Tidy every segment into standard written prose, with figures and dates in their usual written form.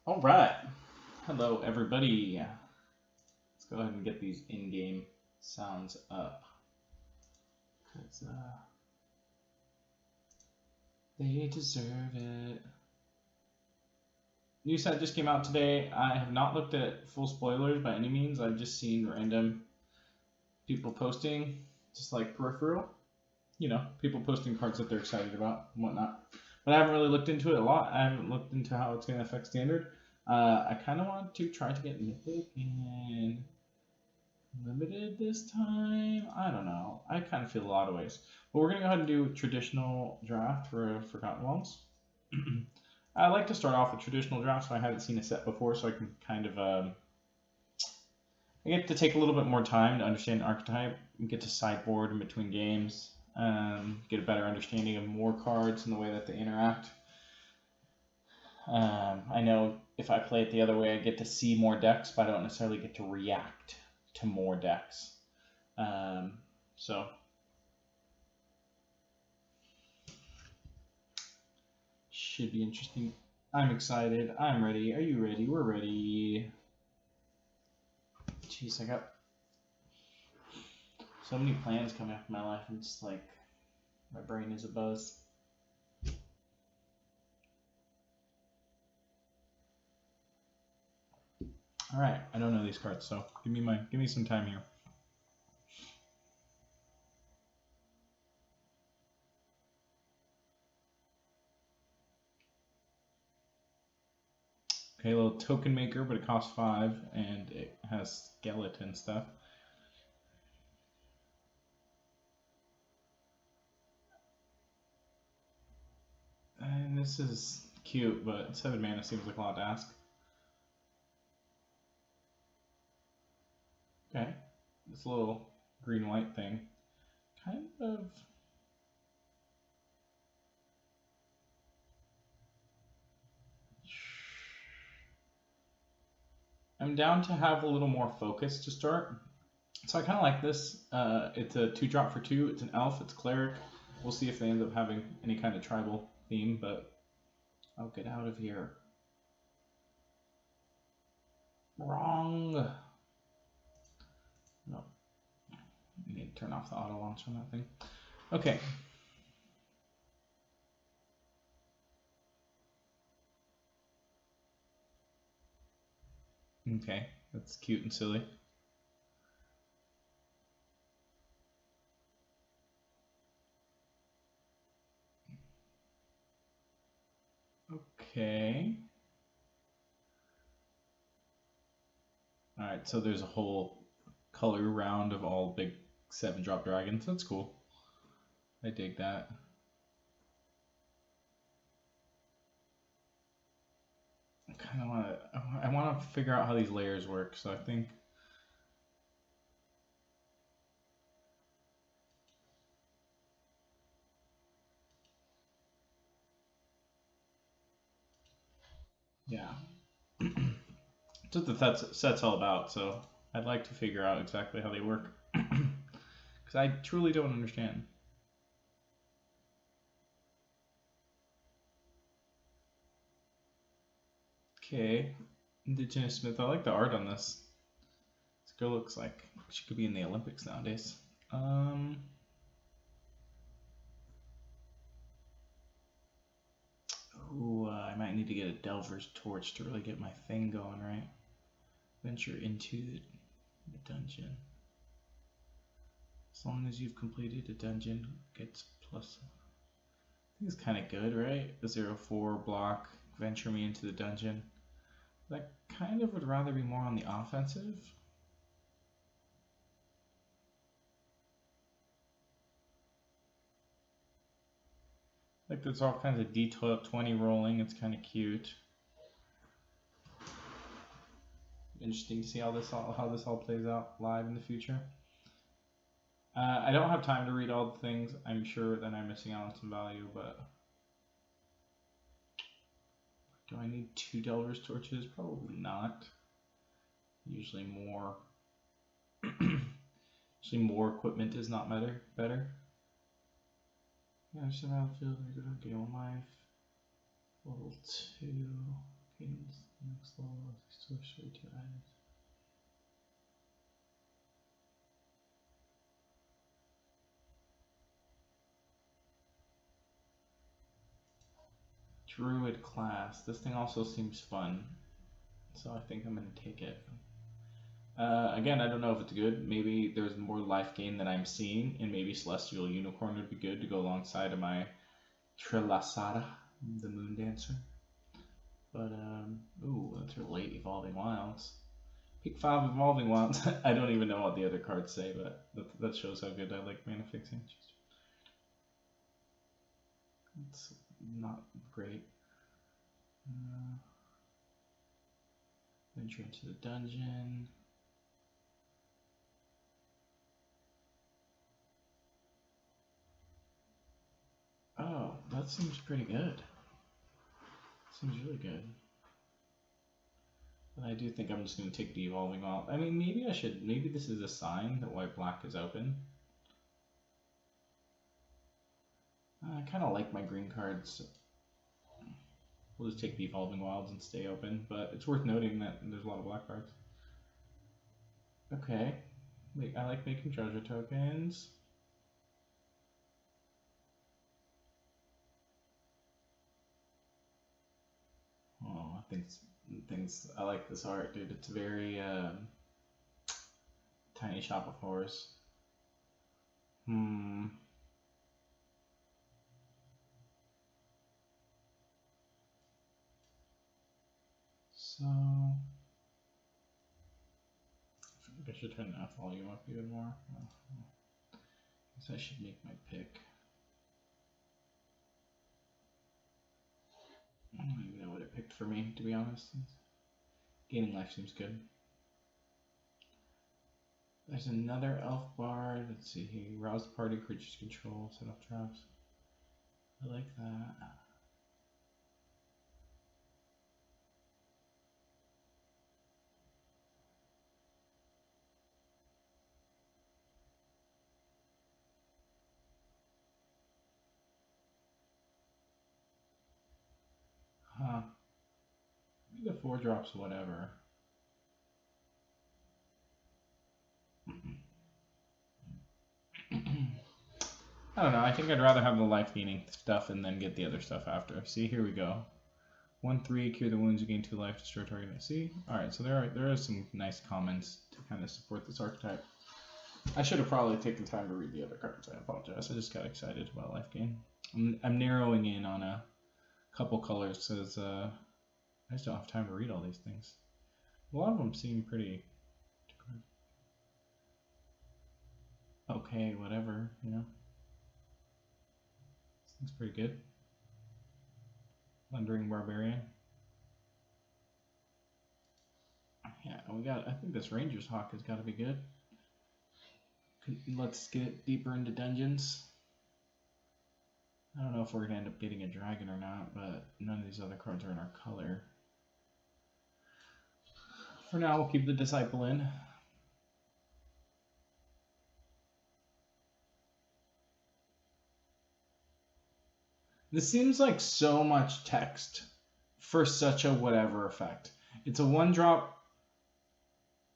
All right. Hello, everybody. Let's go ahead and get these in-game sounds up. 'Cause, they deserve it. New set just came out today. I have not looked at full spoilers by any means. I've just seen random people posting, just like peripheral. You know, people posting cards that they're excited about and whatnot. But I haven't really looked into it a lot. I haven't looked into how it's going to affect standard. I kind of want to try to get Mythic and limited this time. I don't know. I kind of feel a lot of ways. But we're going to go ahead and do traditional draft for Forgotten Realms. I like to start off with traditional draft so I haven't seen a set before, so I can kind of I get to take a little bit more time to understand the archetype, get to sideboard in between games, get a better understanding of more cards and the way that they interact. I know if I play it the other way, I get to see more decks, but I don't necessarily get to react to more decks. So should be interesting. I'm excited. I'm ready. Are you ready? We're ready. Jeez, I got so many plans coming up in my life. It's just like my brain is a buzz. All right, I don't know these cards, so give me some time here. Okay, a little token maker, but it costs 5 and it has skeleton stuff. And this is cute, but 7 mana seems like a lot to ask. Okay, this little green-white thing, kind of. I'm down to have a little more focus to start. So I kind of like this. It's a 2-drop for 2. It's an elf. It's cleric. We'll see if they end up having any kind of tribal theme, but I'll get out of here. Wrong. No. I need to turn off the auto launch on that thing. Okay. Okay, that's cute and silly. Okay. Alright, so there's a whole color round of all big 7-drop dragons. That's cool. I dig that. I want to figure out how these layers work, so I think yeah. That's what the set's all about, so I'd like to figure out exactly how they work. Because I truly don't understand. Okay, Indigenous Smith. I like the art on this. This girl looks like she could be in the Olympics nowadays. Ooh, I might need to get a Delver's Torch to really get my thing going, right? Venture into the dungeon. As long as you've completed a dungeon, gets plus. I think it's kind of good, right? A 0/4 block, venture me into the dungeon. That kind of would rather be more on the offensive. Like there's all kinds of D20 rolling. It's kind of cute. Interesting to see how this all plays out live in the future. I don't have time to read all the things. I'm sure that I'm missing out on some value, but do I need 2 Delver's Torches? Probably not. Usually more. Usually more equipment is not better. Yeah, survival field, regular game life. Level 2. Gains Next level, switch to 2 items. Druid class. This thing also seems fun, so I think I'm gonna take it. Again, I don't know if it's good. Maybe there's more life gain than I'm seeing, and maybe Celestial Unicorn would be good to go alongside of my Trilasada, the Moon Dancer. But, ooh, that's your late Evolving Wilds. Pick 5 Evolving Wilds. I don't even know what the other cards say, but that shows how good I like mana fixing. It's not great. Venture into the dungeon. Oh, that seems pretty good. Seems really good. But I do think I'm just going to take the Evolving Wild. I mean, maybe I should. Maybe this is a sign that white-black is open. I kind of like my green cards. We'll just take the Evolving Wilds and stay open. But it's worth noting that there's a lot of black cards. Okay. I like making treasure tokens. Oh, I like this art, dude. It's very Tiny Shop of Horrors. So I think I should turn that volume up even more. I guess I should make my pick. I don't even know what it picked for me, to be honest. Gaining life seems good. There's another elf bard. Let's see here. Rouse the party, creatures control, set up traps. I like that. Huh. Maybe the 4 drops, whatever. I don't know. I think I'd rather have the life gaining stuff and then get the other stuff after. See, here we go. 1/3, cure the wounds, you gain 2 life, destroy target. See? Alright, so there are some nice comments to kind of support this archetype. I should have probably taken time to read the other cards. I apologize. I just got excited about life gain. I'm narrowing in on a couple colors because I just don't have time to read all these things. A lot of them seem pretty okay, whatever, you know. This thing's pretty good. Wandering Barbarian. Yeah, I think this Ranger's Hawk has got to be good. Let's get deeper into dungeons. I don't know if we're going to end up getting a dragon or not, but none of these other cards are in our color. For now, we'll keep the Disciple in. This seems like so much text for such a whatever effect. It's a 1-drop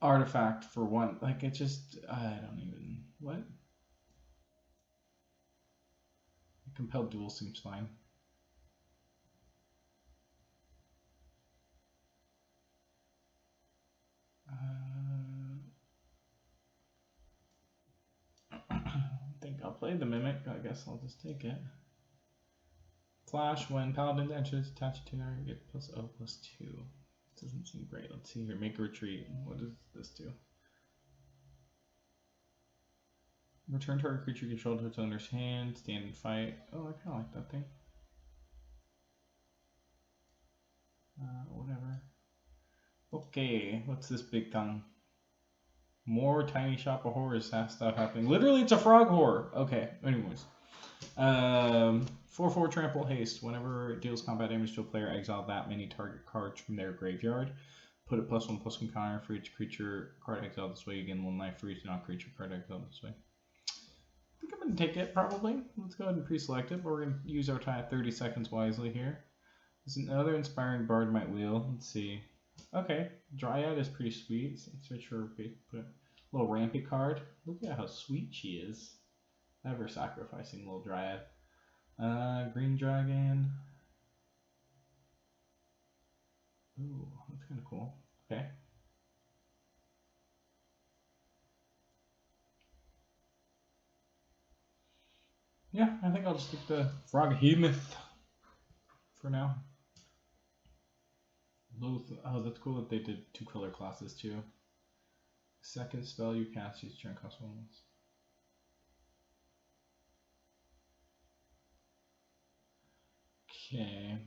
artifact for one. Like, it just, I don't even, what? Compelled Duel seems fine. I think I'll play the Mimic. I guess I'll just take it. Flash, when Paladin enters, attach it to her, get +0/+2. This doesn't seem great. Let's see here. Make a retreat. What does this do? Return target creature controlled to its owner's hand. Stand and fight. Oh, I kind of like that thing. Whatever. Okay, what's this big tongue? More Tiny Shop of Horrors stuff happening. Literally, it's a frog horror. Okay, anyways. 4/4 trample haste. Whenever it deals combat damage to a player, exile that many target cards from their graveyard. Put a +1/+1 counter for each creature card exiled this way. You gain 1 life for each non-creature card exiled this way. I think I'm going to take it, probably. Let's go ahead and pre-select it, but we're going to use our 30 seconds wisely here. There's another Inspiring Bard might wheel. Let's see. Okay, Dryad is pretty sweet. Switch for a little rampy card. Look at how sweet she is. Never sacrificing little Dryad. Green Dragon. Ooh, that's kind of cool. Okay. Yeah, I think I'll just take the Froghemoth for now. Oh, that's cool that they did 2 color classes too. Second spell you cast each turn costs 1 less. Okay.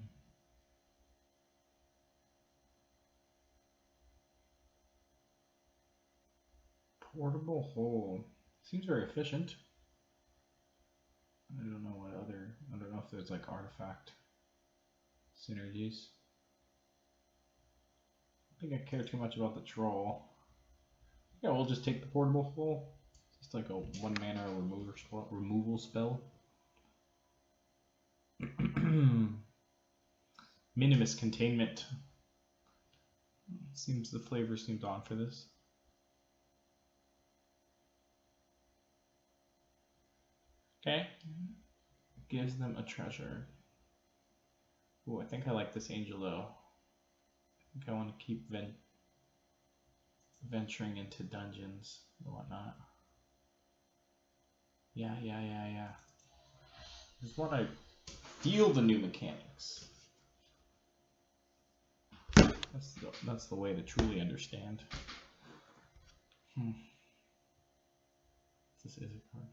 Portable hole. Seems very efficient. I don't know if there's like artifact synergies. I don't think I care too much about the troll. Yeah, we'll just take the portable hole. Just like a 1 mana removal spell. Minimus containment. Seems the flavor seems on for this. Okay. Gives them a treasure. Ooh, I think I like this angel though. I think I want to keep venturing into dungeons and whatnot. Yeah. Just want to feel the new mechanics. That's the way to truly understand. This is a card.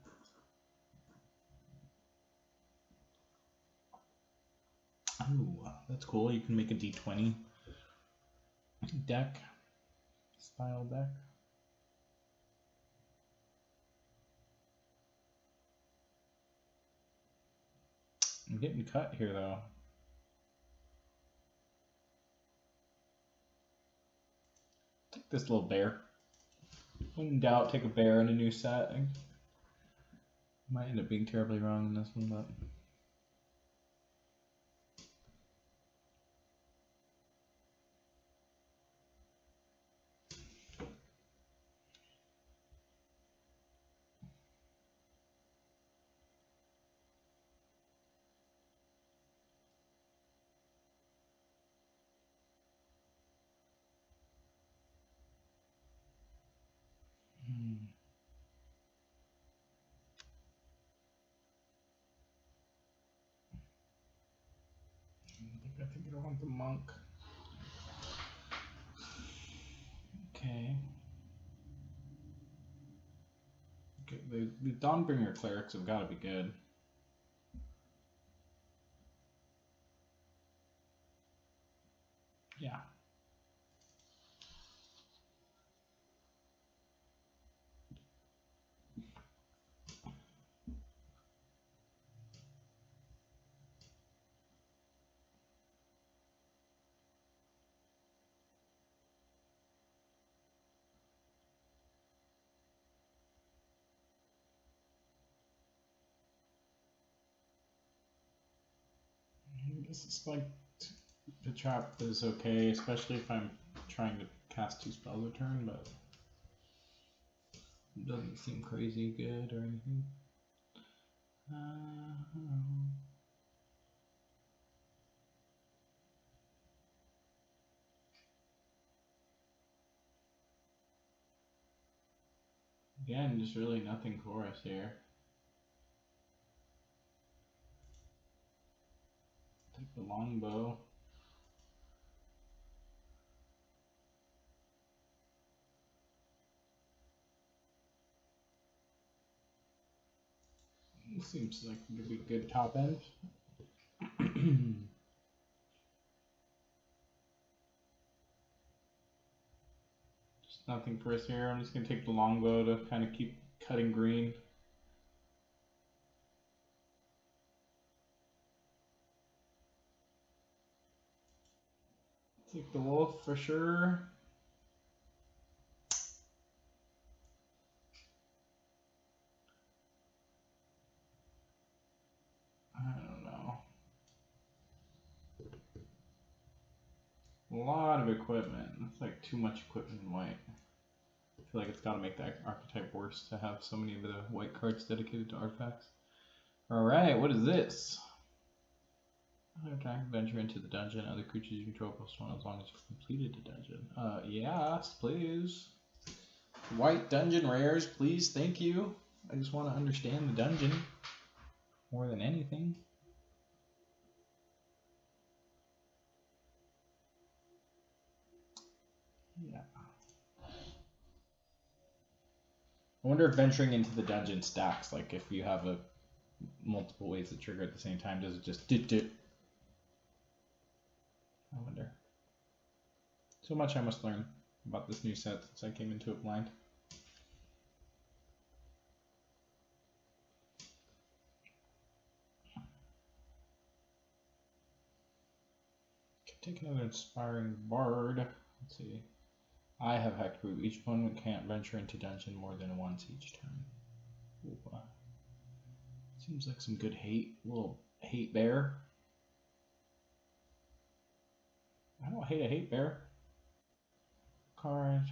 Ooh, that's cool. You can make a D20 deck, style deck. I'm getting cut here though. Take this little bear. When in doubt, take a bear in a new set. I might end up being terribly wrong in this one, but. I think I want the monk. Okay. The Dawnbringer clerics have got to be good. Yeah. I guess it's like the trap is okay, especially if I'm trying to cast 2 spells a turn, but it doesn't seem crazy good or anything. Again, just really nothing for us here. Take the longbow. Seems like it could be good top end. Just nothing for us here. I'm just gonna take the longbow to kind of keep cutting green. Take the wolf for sure. I don't know. A lot of equipment. That's like too much equipment in white. I feel like it's got to make that archetype worse to have so many of the white cards dedicated to artifacts. Alright, what is this? Trying to venture into the dungeon. Other creatures you control +1 as long as you've completed the dungeon. Yes, please. White dungeon rares, please, thank you. I just want to understand the dungeon more than anything. Yeah. I wonder if venturing into the dungeon stacks, like if you have a multiple ways to trigger at the same time, does it just do? I wonder. So much I must learn about this new set since I came into it blind. Take another Inspiring Bard. Let's see. I have Hexproof. Each opponent can't venture into dungeon more than once each turn. Ooh, seems like some good hate. A little hate bear. I don't hate a hate bear. Card.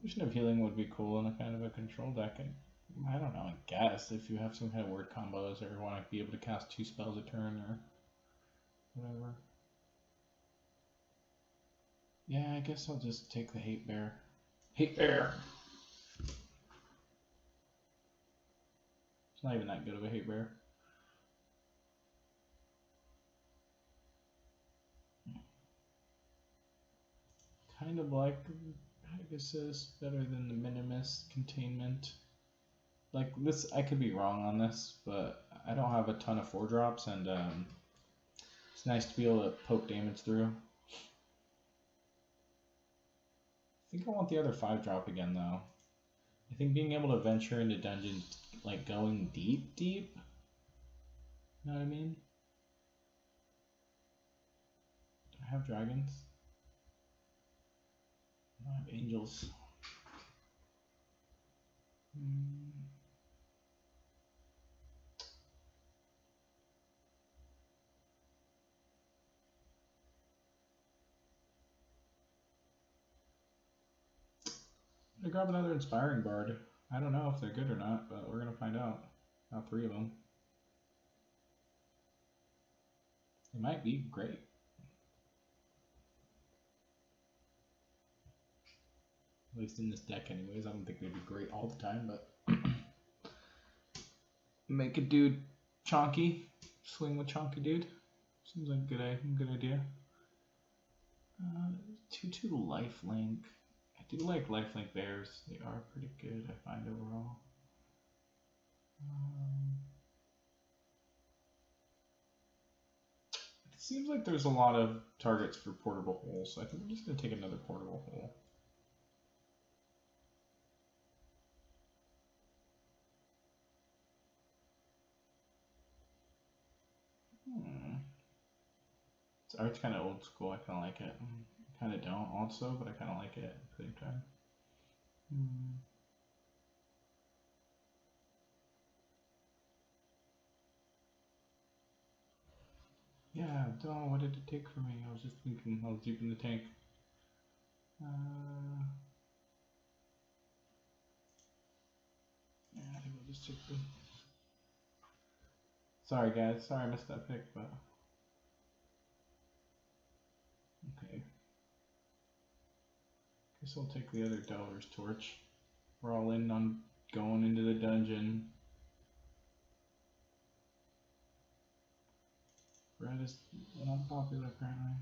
Vision of Healing would be cool in a kind of a control deck. I don't know, I guess. If you have some kind of word combos or want to be able to cast 2 spells a turn or whatever. Yeah, I guess I'll just take the hate bear. Hate bear! It's not even that good of a hate bear. Kind of like Pegasus, better than the Minimus Containment. Like this, I could be wrong on this, but I don't have a ton of 4-drops, and it's nice to be able to poke damage through. I think I want the other 5-drop again, though. I think being able to venture into dungeons, like going deep, you know what I mean? Do I have dragons? I have angels. I grab another Inspiring Bard. I don't know if they're good or not, but we're gonna find out. Now 3 of them. They might be great. At least in this deck anyways. I don't think they'd be great all the time, but make a dude chonky. Swing with chonky dude. Seems like a good idea. 2/2 lifelink. I do like lifelink bears. They are pretty good, I find, overall. It seems like there's a lot of targets for portable holes, so I think I'm just going to take another portable hole. This art's kind of old school. I kind of like it. I kind of don't also, but I kind of like it at the same time. Yeah, don't. What did it take for me? I was just thinking I was deep in the tank. Yeah, I think I'll just take the... Sorry guys, sorry I missed that pick, but... Okay. Guess I'll take the other Delver's Torch. We're all in on going into the dungeon. Red is not popular apparently.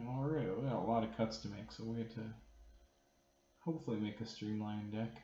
Alright, well we got a lot of cuts to make, so we have to hopefully make a streamlined deck.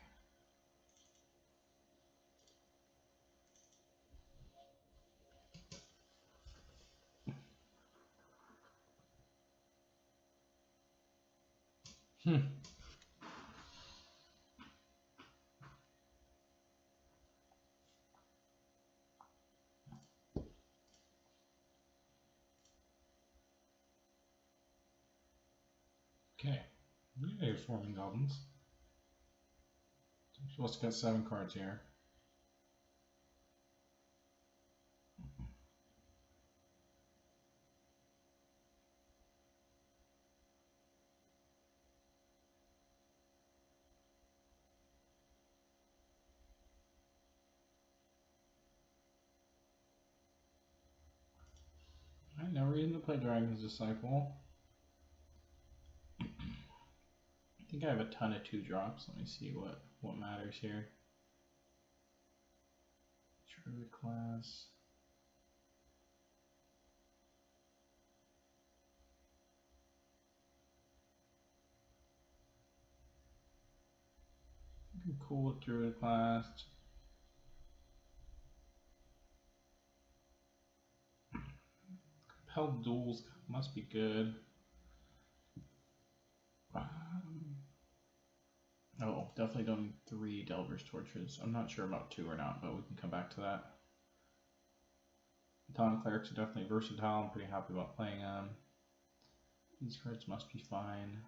Okay, yay, Swarming Goblins. You're supposed to get 7 cards here. I never even to play Dragon's Disciple. I think I have a ton of 2-drops. Let me see what matters here. Druid class. I'm cool with Druid class. Compelled duels must be good. Oh, definitely don't need 3 Delver's Torches. I'm not sure about 2 or not, but we can come back to that. Talon Clerics are definitely versatile. I'm pretty happy about playing them. These cards must be fine.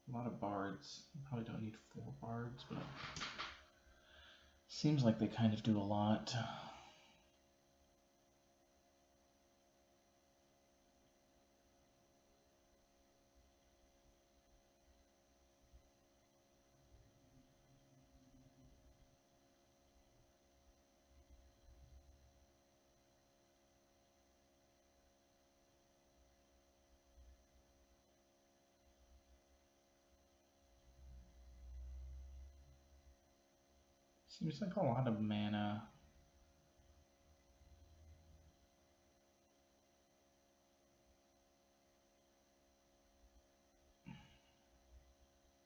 A lot of bards. You probably don't need 4 bards, but seems like they kind of do a lot. Seems like a lot of mana.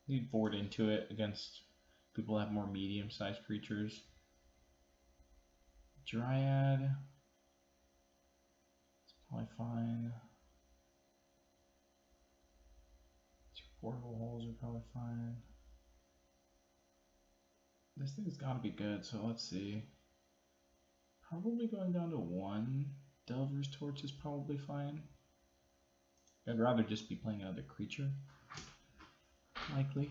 You'd board into it against people that have more medium-sized creatures. Dryad. It's probably fine. 2 portable holes are probably fine. This thing's gotta be good, so let's see. Probably going down to 1 Delver's Torch is probably fine. I'd rather just be playing another creature. Likely.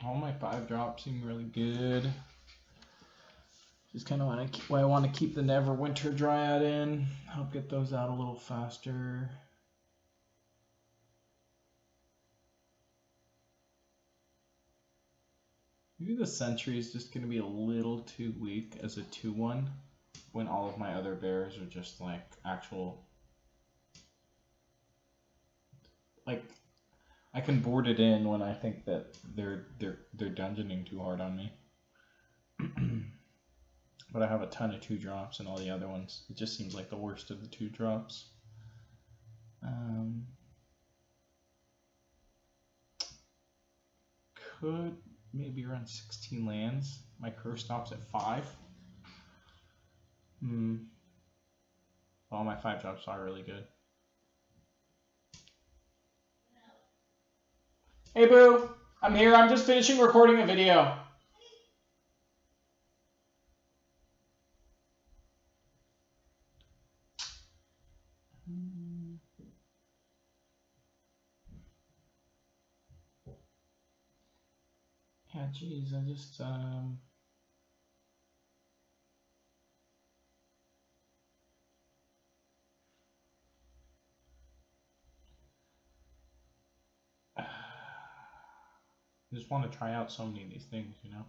All my 5-drops seem really good. Just kind of why I want to keep the Neverwinter Dryad in. Help get those out a little faster. Maybe the Sentry is just going to be a little too weak as a 2/1 when all of my other bears are just like actual. Like, I can board it in when I think that they're dungeoning too hard on me. But I have a ton of 2-drops and all the other ones. It just seems like the worst of the 2-drops. Could maybe run 16 lands. My curve stops at 5. All my 5-drops are really good. Hey Boo, I'm here. I'm just finishing recording a video. Yeah, geez, I just just want to try out so many of these things, you know?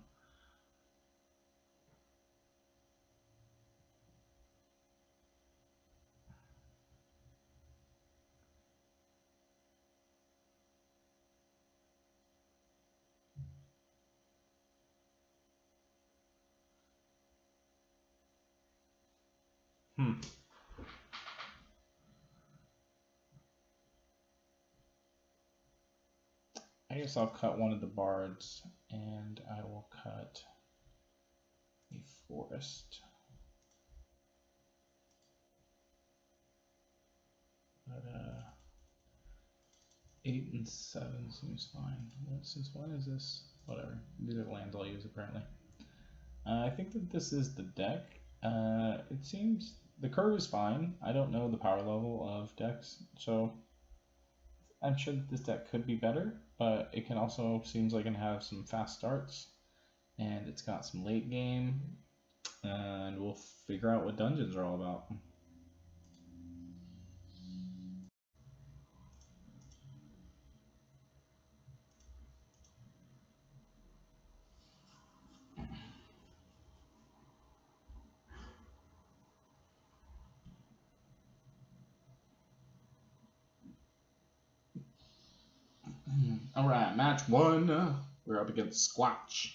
I guess I'll cut one of the bards, and I will cut a forest. But 8 and 7 seems fine. Well, since when is this? Whatever. These are the lands I'll use apparently. I think that this is the deck. It seems the curve is fine. I don't know the power level of decks, so I'm sure that this deck could be better, but it can also seems like it can have some fast starts, and it's got some late game, and we'll figure out what dungeons are all about. All right, match one. We're up against Squatch.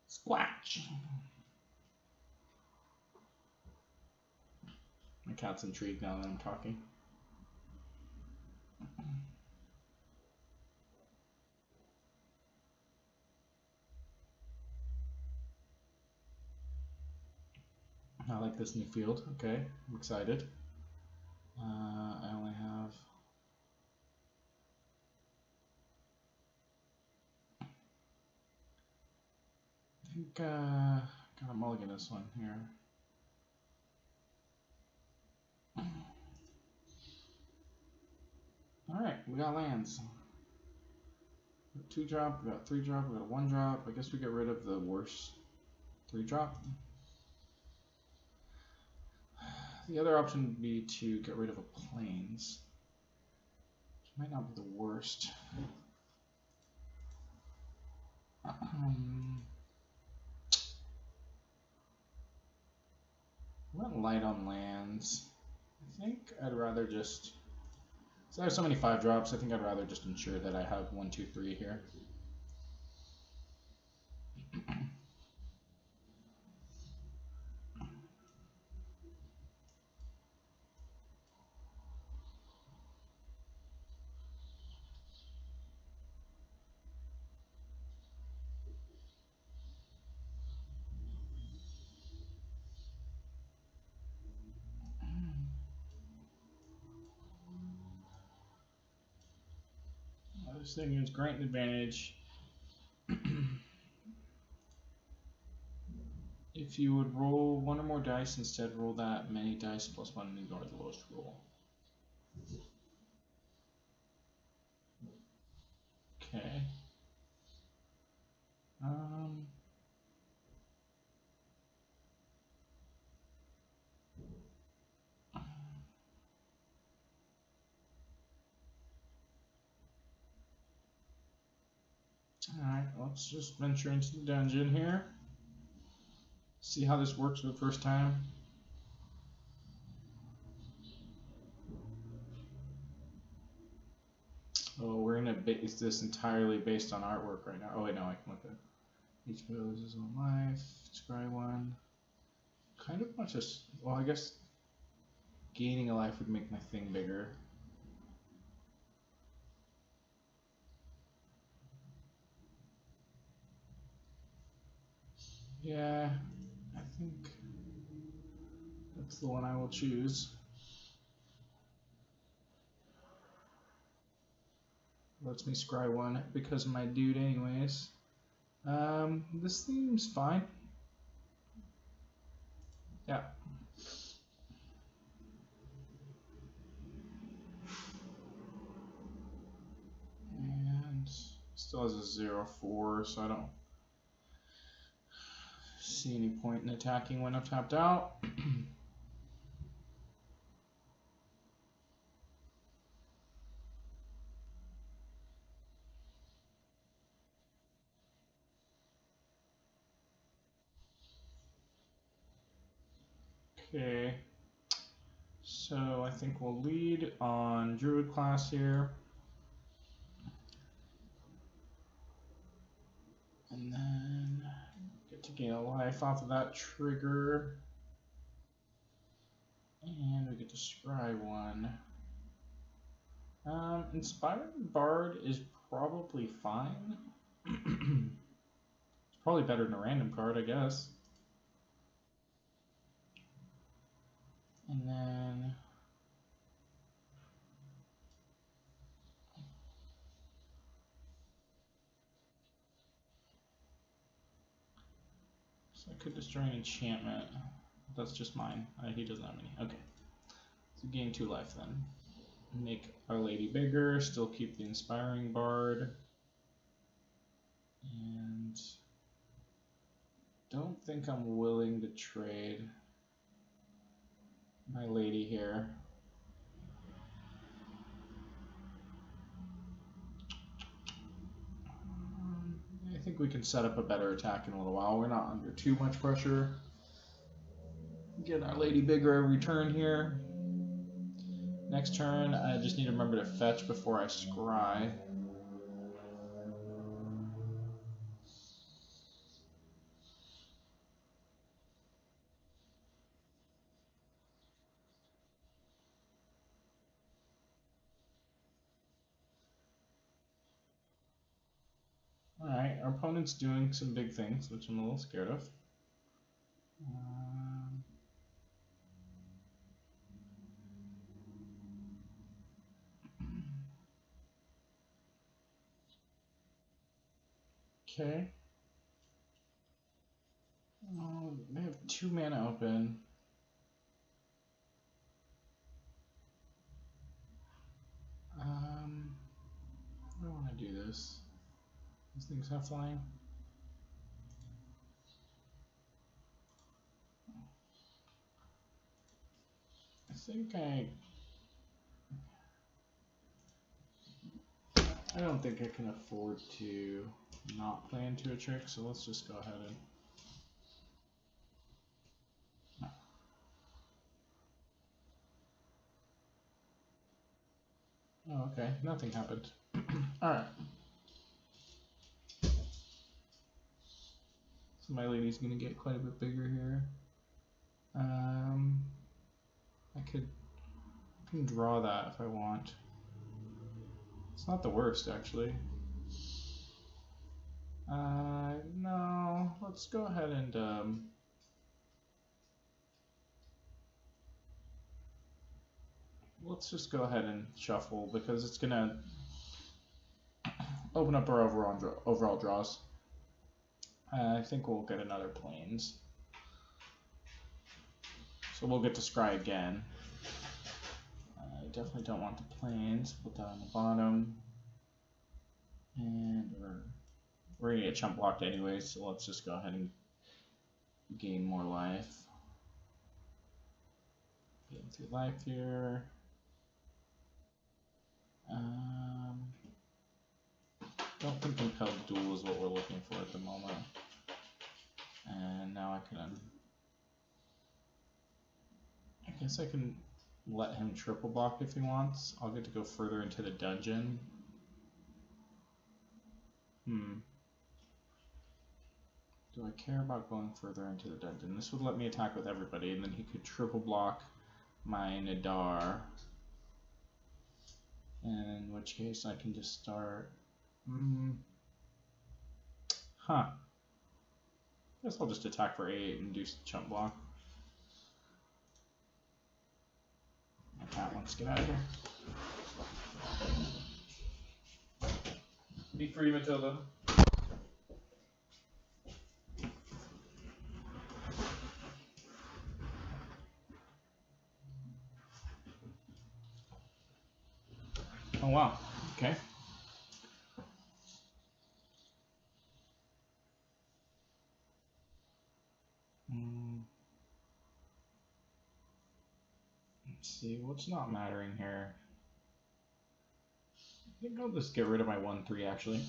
Squatch. My cat's intrigued now that I'm talking. I like this new field. Okay, I'm excited. I only have. I think gotta mulligan this one here. All right, we got lands. 2-drop, we got 3-drop, we got a 1-drop. I guess we get rid of the worst 3-drop. The other option would be to get rid of a plains, which might not be the worst. Went light on lands. I think I'd rather just. So I have so many 5-drops, I think I'd rather just ensure that I have 1, 2, 3 here. This thing is grant advantage. If you would roll 1 or more dice, instead roll that many dice plus 1 and ignore the lowest roll. Okay. Alright, let's just venture into the dungeon here. See how this works for the first time. Oh, we're gonna base this entirely based on artwork right now. Oh wait, no, I can look at each of his own life. Scry one. Kind of much as well, I guess gaining a life would make my thing bigger. Yeah, I think that's the one I will choose. Lets me scry one because of my dude anyways. This seems fine. Yeah. And still has a 0/4, so I don't see any point in attacking when I'm tapped out. Okay, so I think we'll lead on Druid class here. And then get to gain a life off of that trigger. And we get to scry one. Inspiring Bard is probably fine. It's probably better than a random card, I guess. And then So I could destroy an enchantment. That's just mine. He doesn't have any. Okay. So gain 2 life then. Make Our Lady bigger, still keep the Inspiring Bard. And don't think I'm willing to trade My Lady here. I think we can set up a better attack in a little while. We're not under too much pressure. Get Our Lady bigger every turn here. Next turn, I just need to remember to fetch before I scry. Alright, our opponent's doing some big things, which I'm a little scared of. Okay. They have 2 mana open. I don't want to do this. These things have flying. I don't think I can afford to not play into a trick, so let's just go ahead and. Oh, okay, nothing happened. Alright. So My Lady's gonna get quite a bit bigger here. I can draw that if I want. It's not the worst, actually. No, let's go ahead and let's just go ahead and shuffle because it's gonna open up our overall draws. I think we'll get another plains. So we'll get to scry again. I definitely don't want the plains. Put that on the bottom. And we're gonna get chump blocked anyway, so let's just go ahead and gain more life. Gain 2 life here. Don't think compelled duel is what we're looking for at the moment. And now I guess I can let him triple block if he wants. I'll get to go further into the dungeon. Do I care about going further into the dungeon? This would let me attack with everybody, and then he could triple block my Nadar. In which case I can just start. Guess I'll just attack for 8 and do chump block. My cat wants to get out of here. Be free, Matilda. Oh wow, okay. Let's see, what's not mattering here? I think I'll just get rid of my 1/3 actually.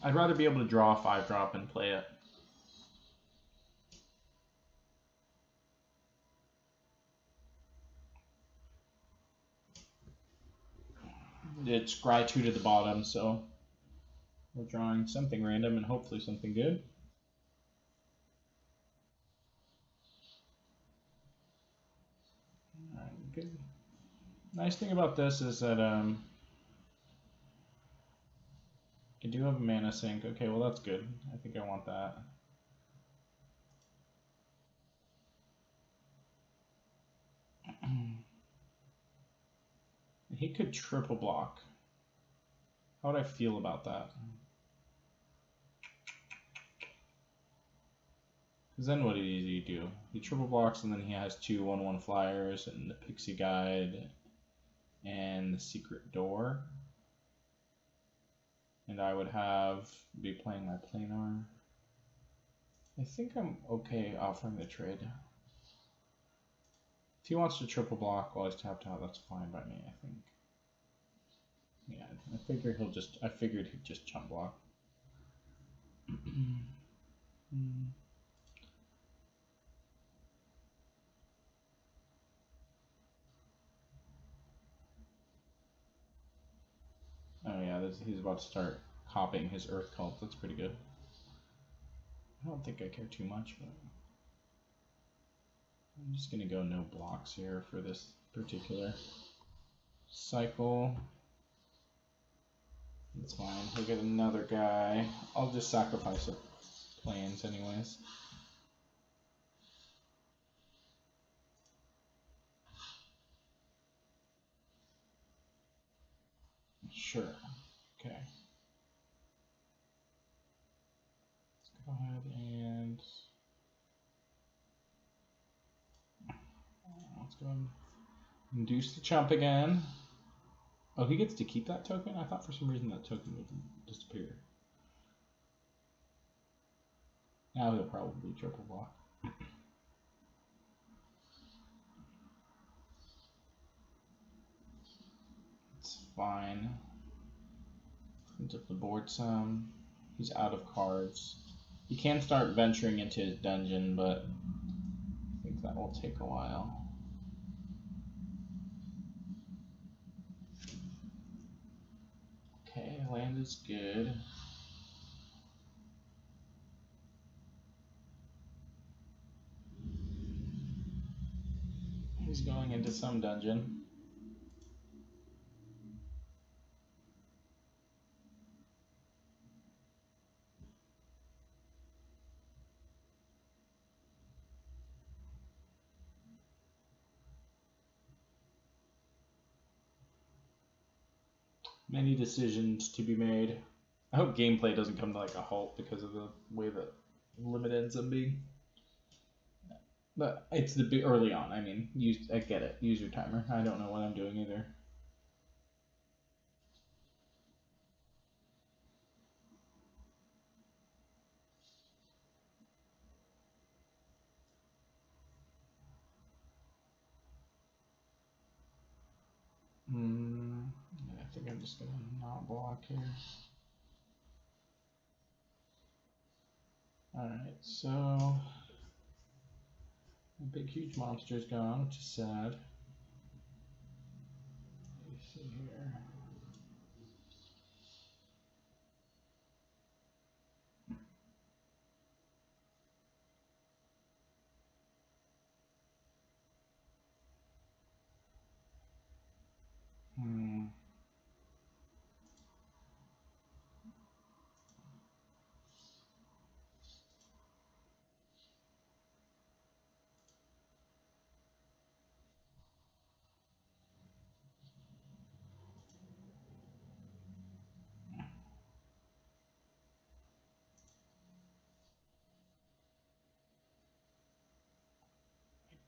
I'd rather be able to draw a 5-drop and play it. It's scry 2 to the bottom, so we're drawing something random and hopefully something good. Alright, good. Nice thing about this is that I do have a mana sink. Okay, well that's good. I think I want that. He could triple block. How would I feel about that? Because then what does he do? He triple blocks and then he has two 1/1 flyers and the Pixie Guide and the Secret Door. And I would be playing my Planar. I think I'm okay offering the trade. If he wants to triple block while he's tapped out, that's fine by me, I think. Yeah, I figured he'd just chump block. Oh yeah, he's about to start copying his Earth Cult. That's pretty good. I don't think I care too much, but I'm just gonna go no blocks here for this particular cycle. That's fine. He'll get another guy. I'll just sacrifice the plans anyways. Sure. Okay. Let's go ahead and let's go and induce the chump again. Oh, he gets to keep that token? I thought for some reason that token would disappear. Now he'll probably triple block. It's fine. Cleans up the board some. He's out of cards. He can start venturing into his dungeon, but I think that will take a while. Okay, land is good. He's going into some dungeon. Many decisions to be made. I hope gameplay doesn't come to like a halt because of the way that limit ends up being. But it's the bit early on. I mean, I get it. Use your timer. I don't know what I'm doing either. I think I'm just gonna not block here. Alright, so the big huge monster's gone, which is sad. Let me see here.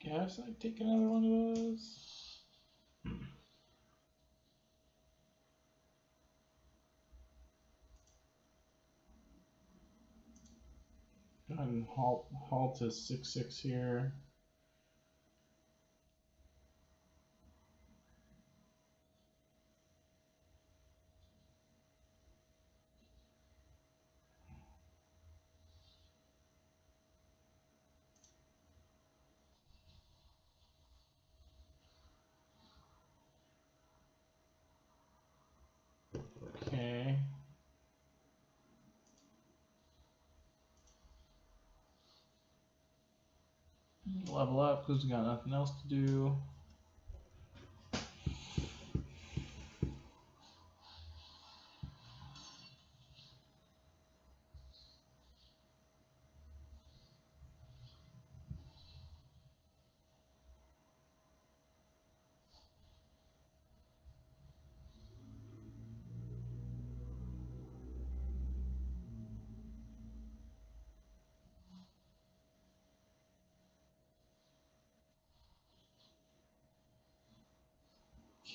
I guess I'd take another one of those. Go ahead and halt to 6/6 here. Okay. Level up because we got nothing else to do.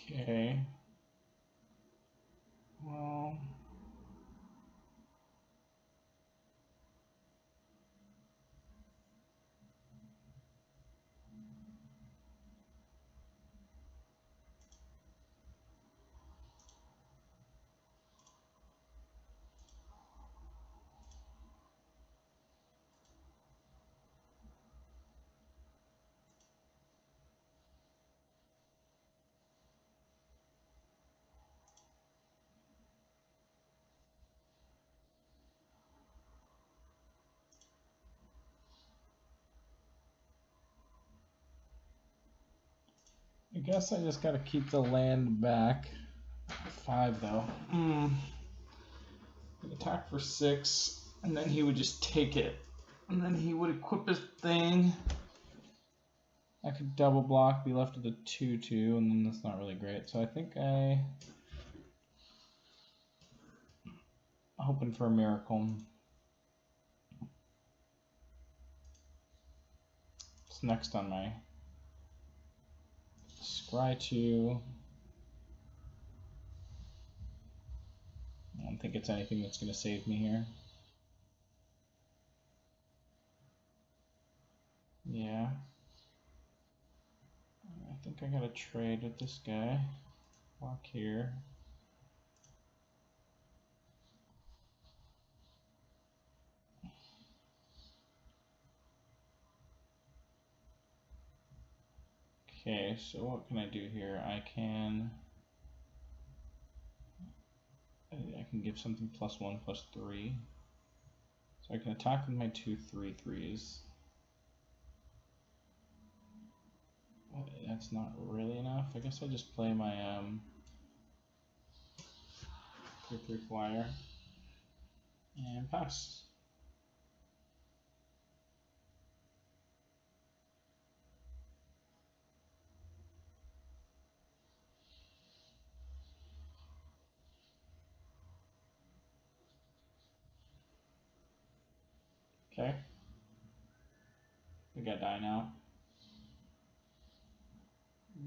Okay. Well. I guess I just gotta keep the land back. 5 though. Attack for 6, and then he would just take it. And then he would equip his thing. I could double block, be left with a 2/2, and then that's not really great. So I think I'm hoping for a miracle. It's next on my Scry 2. I don't think it's anything that's going to save me here. Yeah. I think I got to trade with this guy. Walk here. Okay, so what can I do here? I can give something +1/+3. So I can attack with my 2/3/3s. That's not really enough. I guess I just play my 3/3 flyer and pass. Okay. We got die now.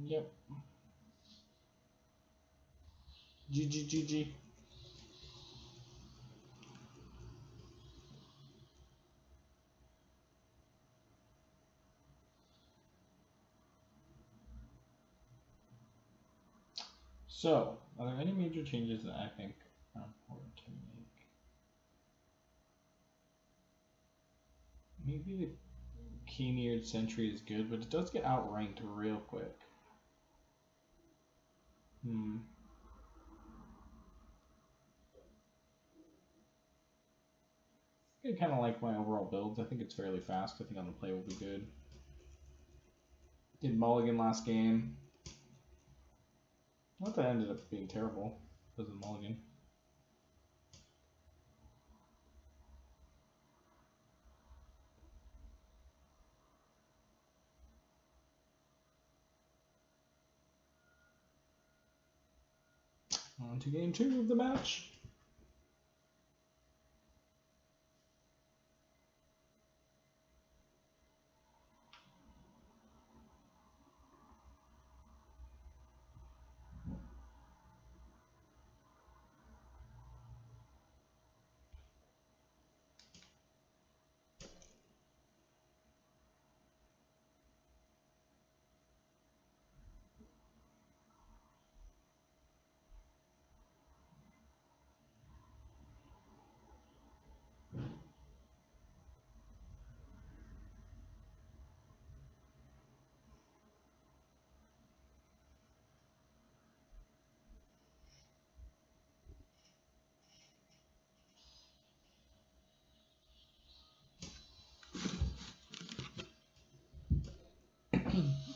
Yep. GG. So, are there any major changes that I think are important to make? Maybe the keen-eared sentry is good, but it does get outranked real quick. I kind of like my overall builds. I think it's fairly fast. I think on the play will be good. Did mulligan last game. Not that ended up being terrible because of mulligan. On to game 2 of the match.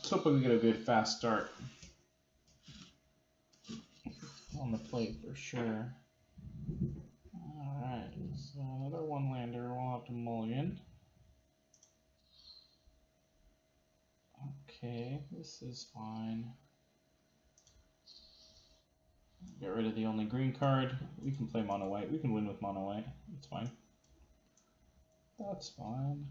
Let's hope we get a good fast start on the plate for sure. Alright, so another one lander. We'll have to mulligan. Okay, this is fine. Get rid of the only green card. We can play mono white. We can win with mono white. That's fine. That's fine.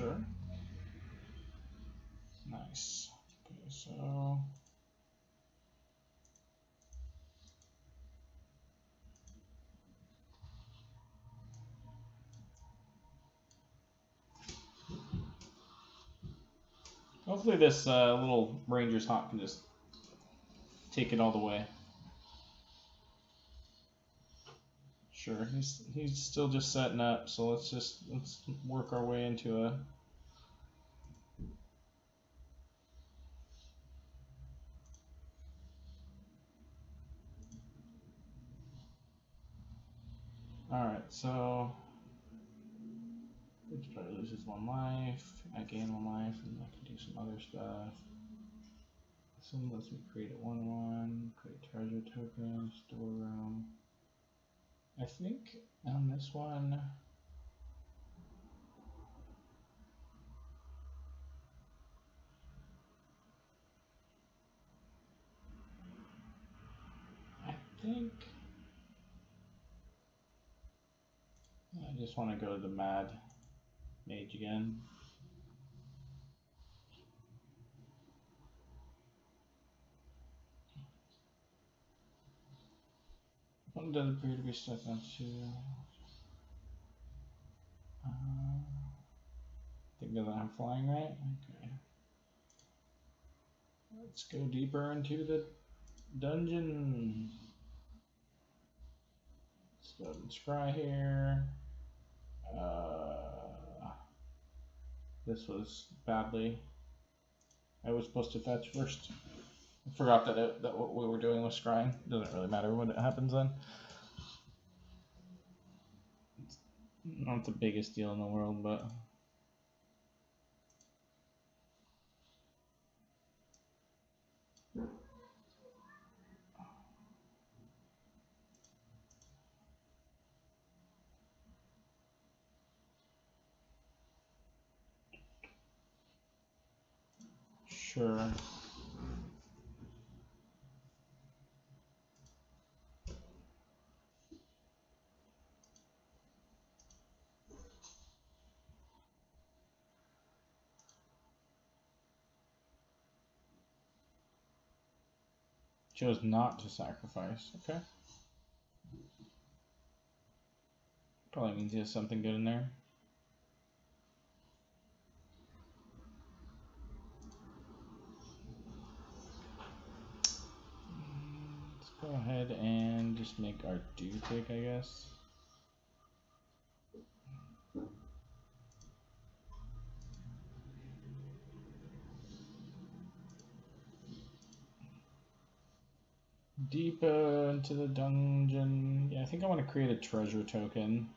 Sure. Nice. Okay, so hopefully this little Ranger's Hawk can just take it all the way. Sure, he's still just setting up, so let's work our way into a. All right, so he probably loses 1 life. I gain 1 life, and I can do some other stuff. This one lets me create a 1/1, create treasure token, storeroom. I think on this one. I think I just want to go to the Mad Mage again. One does appear to be stuck on 2. I think doesn't have flying, right? Okay. Let's go deeper into the dungeon. Let's go ahead and scry here. This was badly. I was supposed to fetch first. I forgot that what we were doing was scrying. Doesn't really matter when it happens then. It's not the biggest deal in the world, but. Sure. Chose not to sacrifice. Okay. Probably means he has something good in there. Let's go ahead and just make our do tick, I guess. Deeper into the dungeon. Yeah, I think I want to create a treasure token.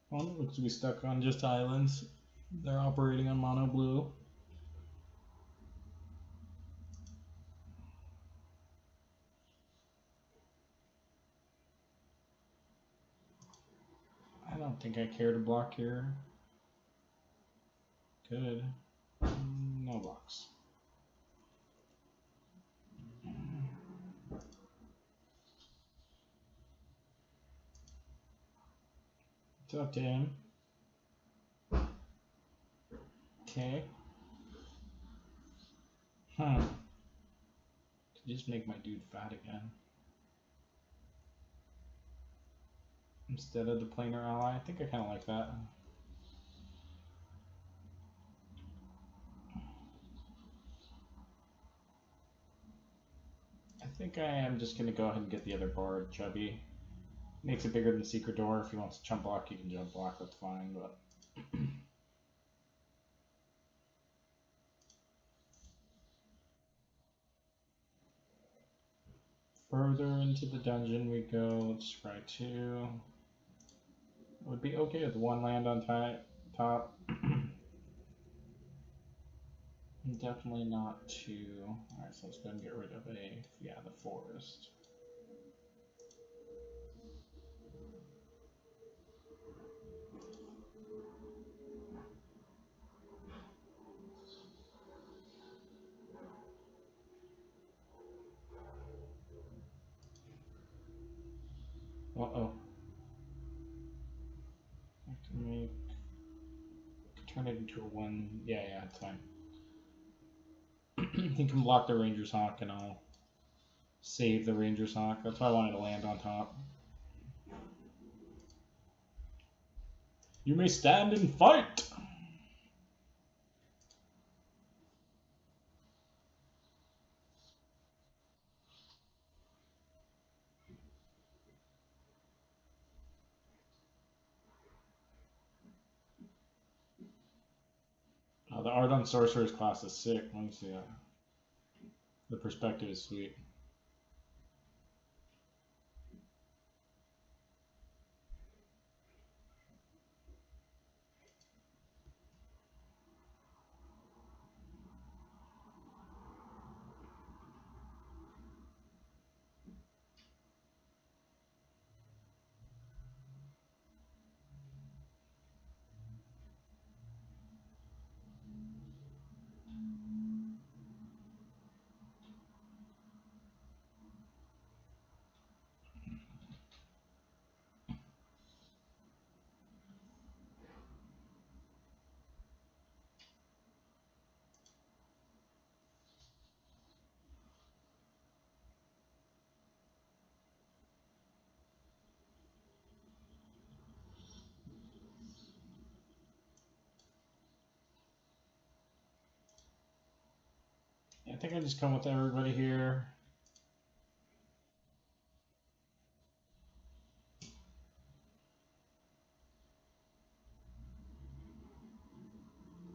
Well, it looks to be stuck on just islands. They're operating on mono blue. I don't think I care to block here. Good. No blocks. It's up to him. Okay. To just make my dude fat again. Instead of the planar ally. I think I kind of like that. I think I am just going to go ahead and get the other board, Chubby. Makes it bigger than Secret Door. If he wants to jump block, he can jump block. That's fine, but... Further into the dungeon we go. Let's try 2. Would be okay with 1 land on top. Definitely not 2. Alright, so let's go and get rid of the forest. Uh-oh. I have to make... Turn it into a 1. Yeah, it's fine. He can block the Ranger's Hawk and I'll save the Ranger's Hawk. That's why I wanted to land on top. You may stand and fight! Oh, the art on Sorcerer's class is sick. Let me see that. The perspective is sweet. I think I just come with everybody here.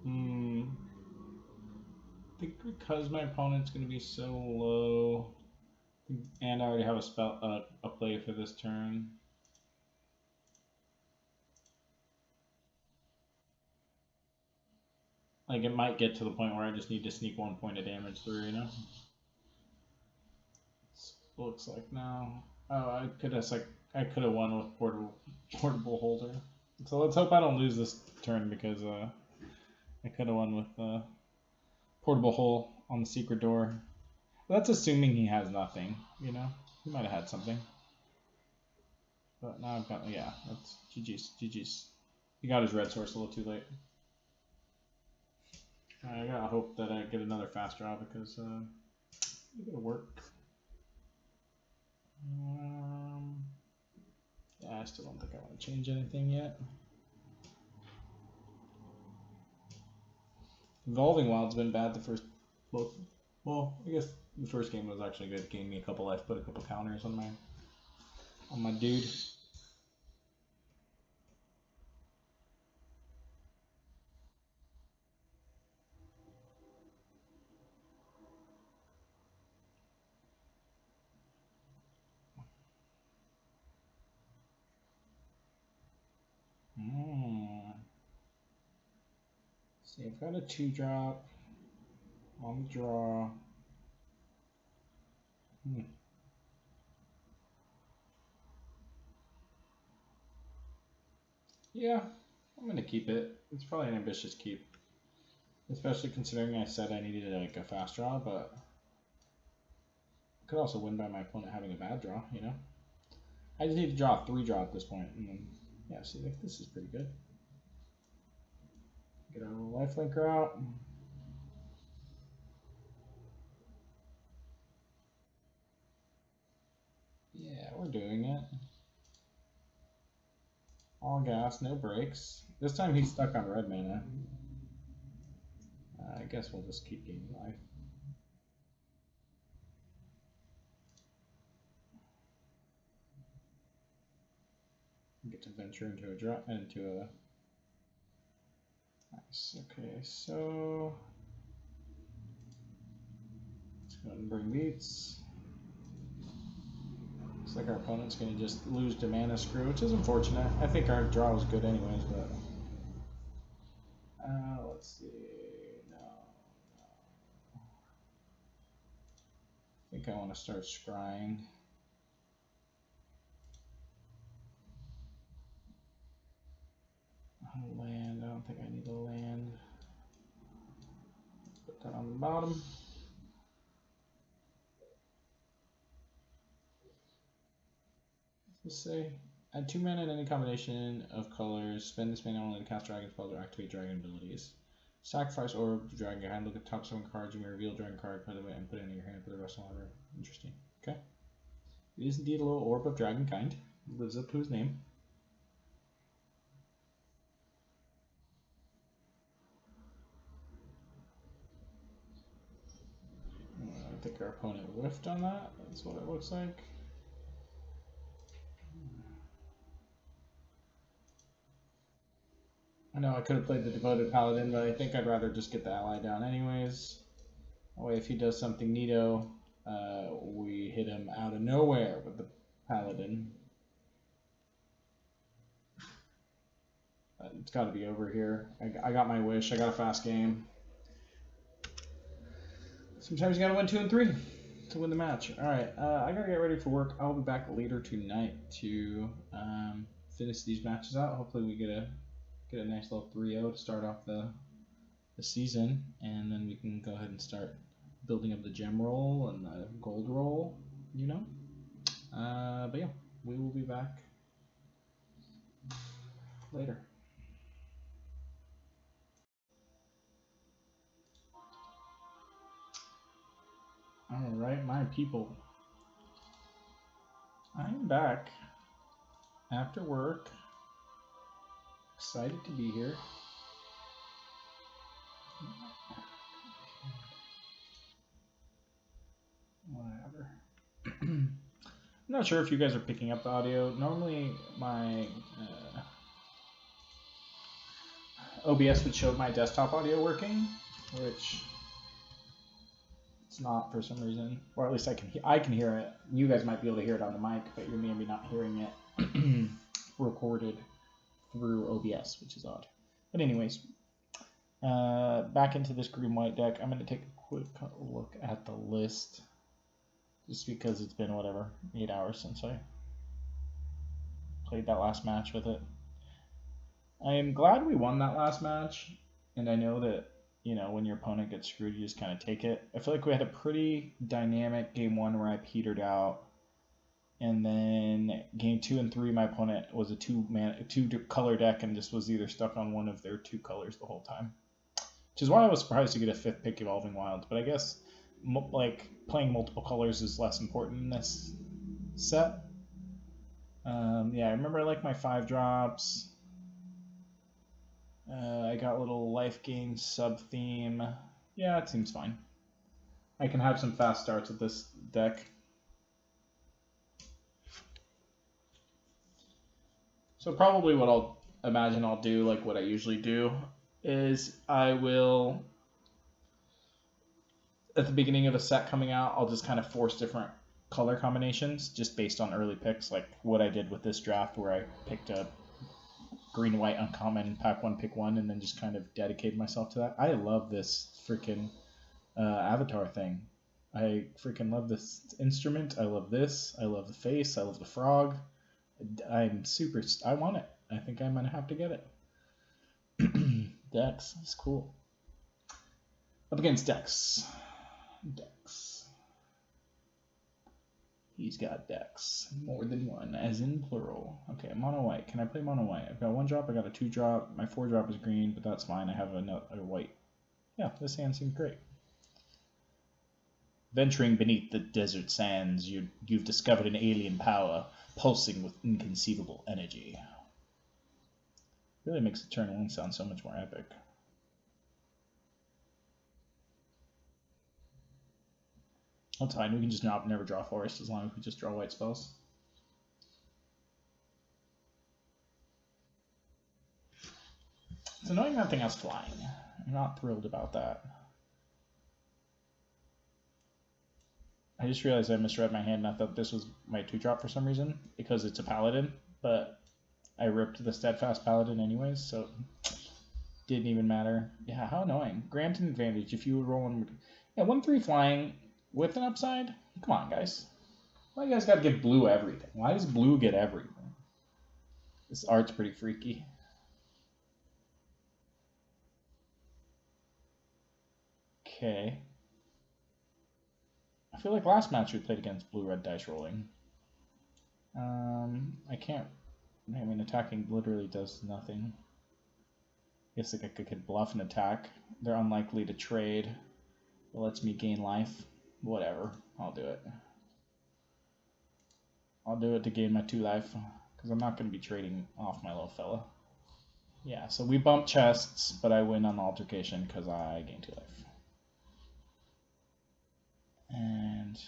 I think because my opponent's going to be so low, and I already have a spell, a play for this turn. Like it might get to the point where I just need to sneak 1 point of damage through, you know. Looks like now. Oh, I could have won with portable holder. So let's hope I don't lose this turn because I could have won with portable hole on the secret door. That's assuming he has nothing, you know. He might have had something. But now I've got, yeah, that's GG's. He got his red source a little too late. I gotta hope that I get another fast draw because it's gonna work. Yeah, I still don't think I want to change anything yet. Evolving Wild's been bad the first both. Well, I guess the first game was actually good. It gave me a couple life, put a couple counters on my dude. See, I've got a 2-drop on the draw. Yeah, I'm gonna keep it. It's probably an ambitious keep, especially considering I said I needed like a fast draw, but I could also win by my opponent having a bad draw. You know, I just need to draw a 3-draw at this point, and then yeah, see, like this is pretty good. Get our little lifelinker out. Yeah, we're doing it. All gas, no brakes. This time he's stuck on red mana. I guess we'll just keep gaining life. Get to venture into a drop into a. Nice. Okay, so let's go ahead and bring beats. Looks like our opponent's going to just lose to mana screw, which is unfortunate. I think our draw was good anyways, but let's see. No. I think I want to start scrying. Land. I don't think I need to land. Put that on the bottom. Let's say add 2 mana in any combination of colors. Spend this mana only to cast dragon spells or activate dragon abilities. Sacrifice Orb to Dragon Hand. Look at top 7 cards. You may reveal a dragon card, put it away, and put it in your hand for the rest of the library. Interesting. Okay. It is indeed a little orb of dragon kind. Lives up to his name. I think our opponent whiffed on that. That's what it looks like. I know I could have played the Devoted Paladin, but I think I'd rather just get the ally down anyways. That way, if he does something neato, we hit him out of nowhere with the Paladin. It's got to be over here. I got my wish. I got a fast game. Sometimes you got to win 2 and 3 to win the match. All right, I got to get ready for work. I'll be back later tonight to finish these matches out. Hopefully we get a nice little 3-0 to start off the season, and then we can go ahead and start building up the gem roll and the gold roll, you know. But yeah, we will be back later. All right, my people. I'm back after work. Excited to be here. Whatever. I'm not sure if you guys are picking up the audio. Normally, my OBS would show my desktop audio working, which it's not for some reason, or at least I can hear it. You guys might be able to hear it on the mic, but you're maybe not hearing it recorded through OBS, which is odd. But anyways, back into this green-white deck. I'm going to take a quick look at the list, just because it's been, 8 hours since I played that last match with it. I am glad we won that last match, and I know that, when your opponent gets screwed, you just kind of take it. I feel like we had a pretty dynamic game 1 where I petered out, and then game 2 and 3, my opponent was a two color deck and just was either stuck on one of their 2 colors the whole time. Which is why I was surprised to get a 5th pick Evolving Wilds, but I guess playing multiple colors is less important in this set. Yeah, I remember I like my 5 drops. I got a little life gain sub theme. Yeah, it seems fine. I can have some fast starts with this deck. So probably what I'll imagine I'll do, like what I usually do, is I will, at the beginning of a set coming out, I'll just kind of force different color combinations just based on early picks, like what I did with this draft where I picked a green-white uncommon, pack 1, pick 1, and then just kind of dedicated myself to that. I love this freaking avatar thing. I freaking love this instrument. I love this. I love the face. I love the frog. I want it. I think I'm going to have to get it. Dex is cool. Up against Dex. He's got decks. More than one, as in plural. Okay, mono white. Can I play mono white? I've got 1 drop, I got a 2 drop. My 4 drop is green, but that's fine. I have another white. Yeah, this hand seems great. Venturing beneath the desert sands, you've discovered an alien power, pulsing with inconceivable energy. Really makes the turn 1 sound so much more epic. That's fine. We can just never draw forest as long as we just draw white spells. It's annoying nothing else flying. I'm not thrilled about that. I just realized I misread my hand and I thought this was my 2-drop for some reason because it's a paladin, but I ripped the steadfast paladin anyways, so didn't even matter. Yeah, how annoying. Grant an advantage if you would roll 1/3 flying with an upside? Come on, guys. Why you guys gotta give blue everything? Why does blue get everything? This art's pretty freaky. Okay. I feel like last match we played against blue-red dice rolling. I can't. I mean, attacking literally does nothing. I guess like I could bluff an attack. They're unlikely to trade. It lets me gain life. Whatever. I'll do it. I'll do it to gain my 2 life. Because I'm not going to be trading off my little fella. Yeah, so we bump chests, but I win on altercation because I gain 2 life. And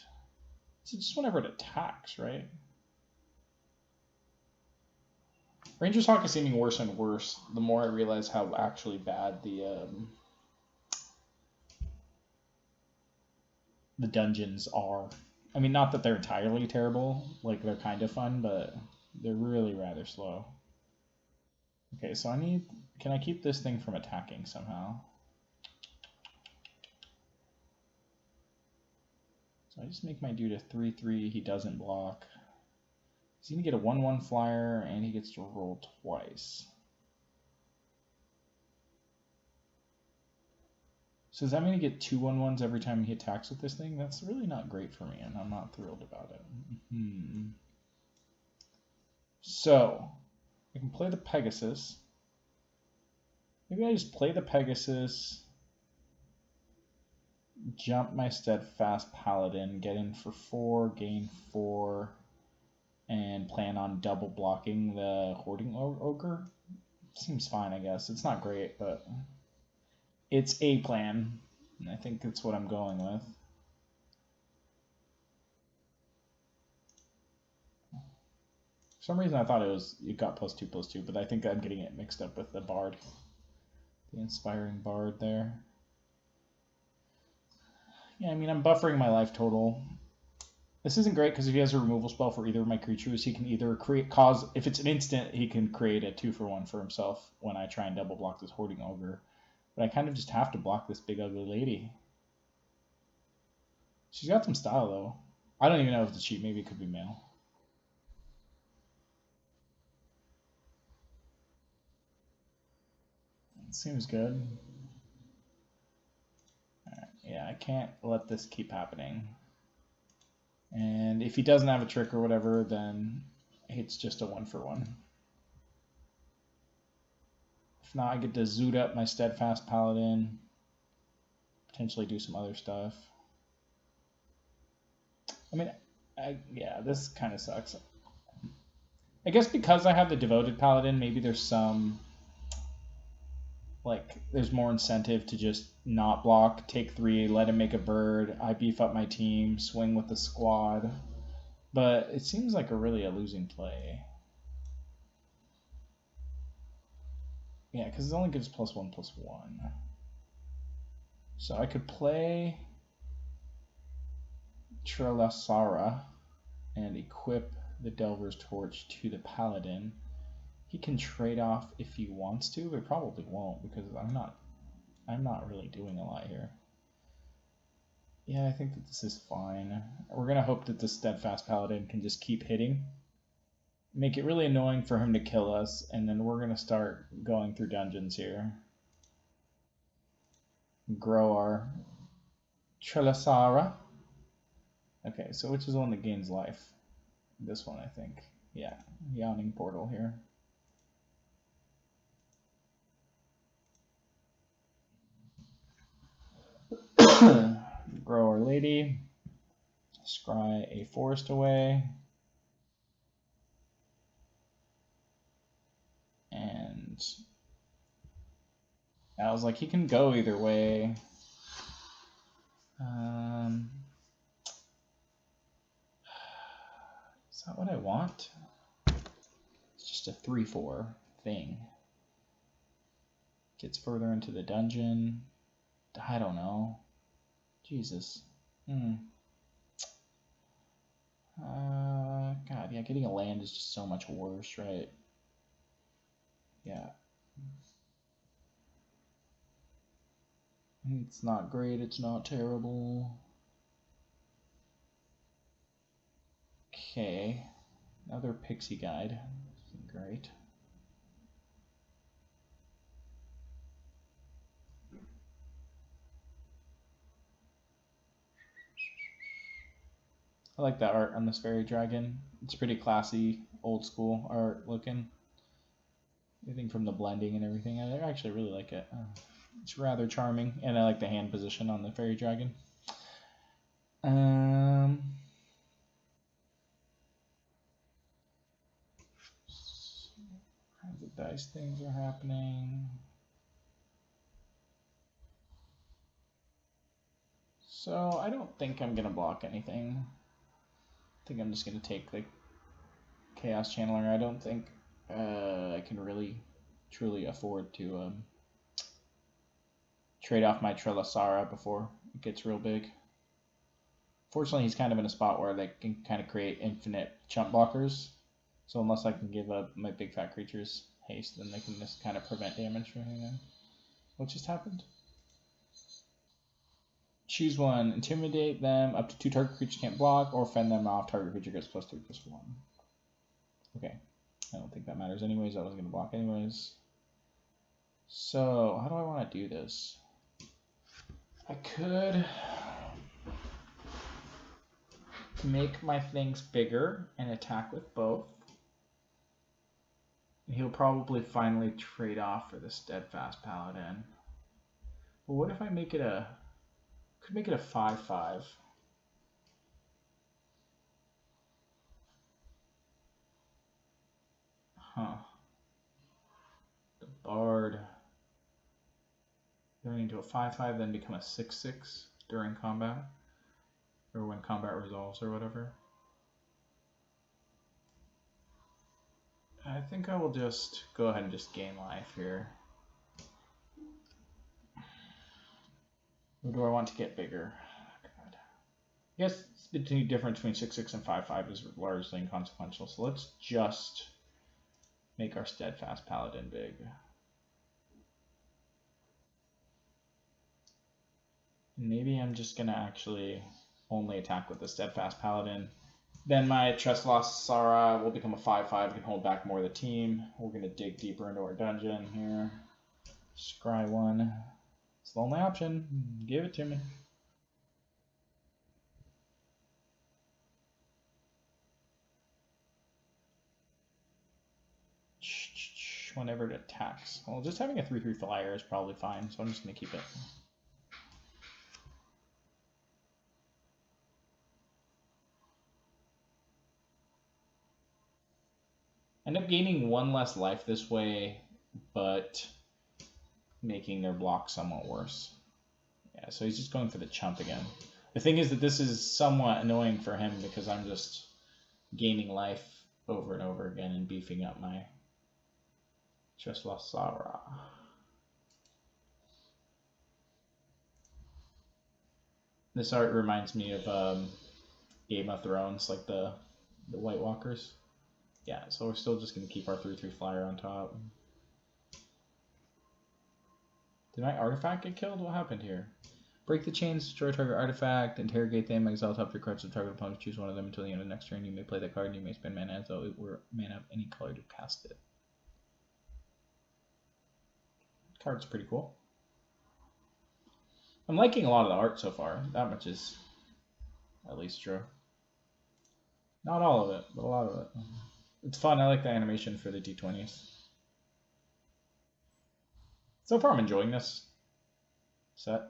it's just whenever it attacks, right? Ranger's Hawk is seeming worse and worse the more I realize how actually bad the dungeons are. I mean, not that they're entirely terrible, like they're kind of fun, but they're really rather slow. Okay, so can I keep this thing from attacking somehow? So I just make my dude a 3/3, he doesn't block. He's gonna get a 1/1 flyer, and he gets to roll twice. So does that mean he get 2 1/1s every time he attacks with this thing? That's really not great for me, and I'm not thrilled about it. So, I can play the Pegasus. Maybe I just play the Pegasus, jump my Steadfast Paladin, get in for 4, gain 4, and plan on double blocking the Hoarding Ogre. Seems fine, I guess. It's not great, but it's a plan. And I think that's what I'm going with. For some reason I thought it got +2/+2, but I think I'm getting it mixed up with the Bard. The Inspiring Bard there. Yeah, I mean, I'm buffering my life total. This isn't great because if he has a removal spell for either of my creatures, he can either if it's an instant, he can create a 2-for-1 for himself when I try and double block this Hoarding Ogre. But I kind of just have to block this big ugly lady. She's got some style though. I don't even know if it's cheap. Maybe it could be male. It seems good. Right, yeah, I can't let this keep happening. And if he doesn't have a trick or whatever, then it's just a 1-for-1. If not, I get to zoot up my Steadfast Paladin, potentially do some other stuff. I mean, yeah, this kind of sucks. I guess because I have the Devoted Paladin, maybe there's some, there's more incentive to just not block, take 3, let him make a bird, I beef up my team, swing with the squad. But it seems like a losing play. Yeah, because it only gives +1/+1. So I could play Trelasara and equip the Delver's Torch to the Paladin. He can trade off if he wants to, but probably won't because I'm not really doing a lot here. Yeah, I think that this is fine. We're gonna hope that the Steadfast Paladin can just keep hitting, make it really annoying for him to kill us, and then we're gonna start going through dungeons here. Grow our Trelasara. Okay, so which is the one that gains life? This one, I think. Yeah, Yawning Portal here. Grow Our Lady. Scry a forest away. And I was like, he can go either way. Is that what I want? It's just a 3/4 thing. Gets further into the dungeon. I don't know. Jesus. God, yeah, getting a land is just so much worse, right? Yeah. It's not great, it's not terrible. Okay. Another pixie guide. Great. I like the art on this fairy dragon. It's pretty classy, old school art looking. Everything from the blending and everything. I actually really like it. It's rather charming, and I like the hand position on the fairy dragon. How the dice things are happening. So I don't think I'm gonna block anything. I think I'm just gonna take the Chaos Channeler. I don't think I can really truly afford to trade off my Trelasara before it gets real big. Fortunately, he's kind of in a spot where they can kind of create infinite chump blockers. So unless I can give up my big fat creatures haste, then they can just kind of prevent damage from hitting. What just happened? Choose one. Intimidate them. Up to 2 target creatures can't block, or fend them off. Target creature gets +3/+1. Okay. I don't think that matters anyways. I wasn't going to block anyways. So, how do I want to do this? I could make my things bigger and attack with both. He'll probably finally trade off for the Steadfast Paladin. But what if I make it a... could make it a 5/5. Huh. The Bard. Going into a 5/5, then become a 6/6 during combat. Or when combat resolves or whatever. I think I will just go ahead and just gain life here. Or do I want to get bigger? God. I guess the difference between 6/6 and 5/5 is largely inconsequential. So let's just make our Steadfast Paladin big. Maybe I'm just going to actually only attack with the Steadfast Paladin. Then my Trelasara will become a 5/5, can hold back more of the team. We're going to dig deeper into our dungeon here. Scry 1. It's the only option. Give it to me. Whenever it attacks. Well, just having a 3/3 flyer is probably fine, so I'm just going to keep it. End up gaining 1 less life this way, but making their block somewhat worse. Yeah, so he's just going for the chump again. The thing is that this is somewhat annoying for him because I'm just gaining life over and over again and beefing up my Trelasara. This art reminds me of Game of Thrones, like the White Walkers. Yeah, so we're still just going to keep our 3/3 flyer on top. Did my artifact get killed? What happened here? Break the chains, destroy target artifact, interrogate them, exile top 3 cards of target opponent, choose one of them until the end of the next turn. You may play the card and you may spend mana as though it were mana of any color to cast it. Card's pretty cool. I'm liking a lot of the art so far. That much is at least true. Not all of it, but a lot of it. It's fun. I like the animation for the D20s. So far, I'm enjoying this set.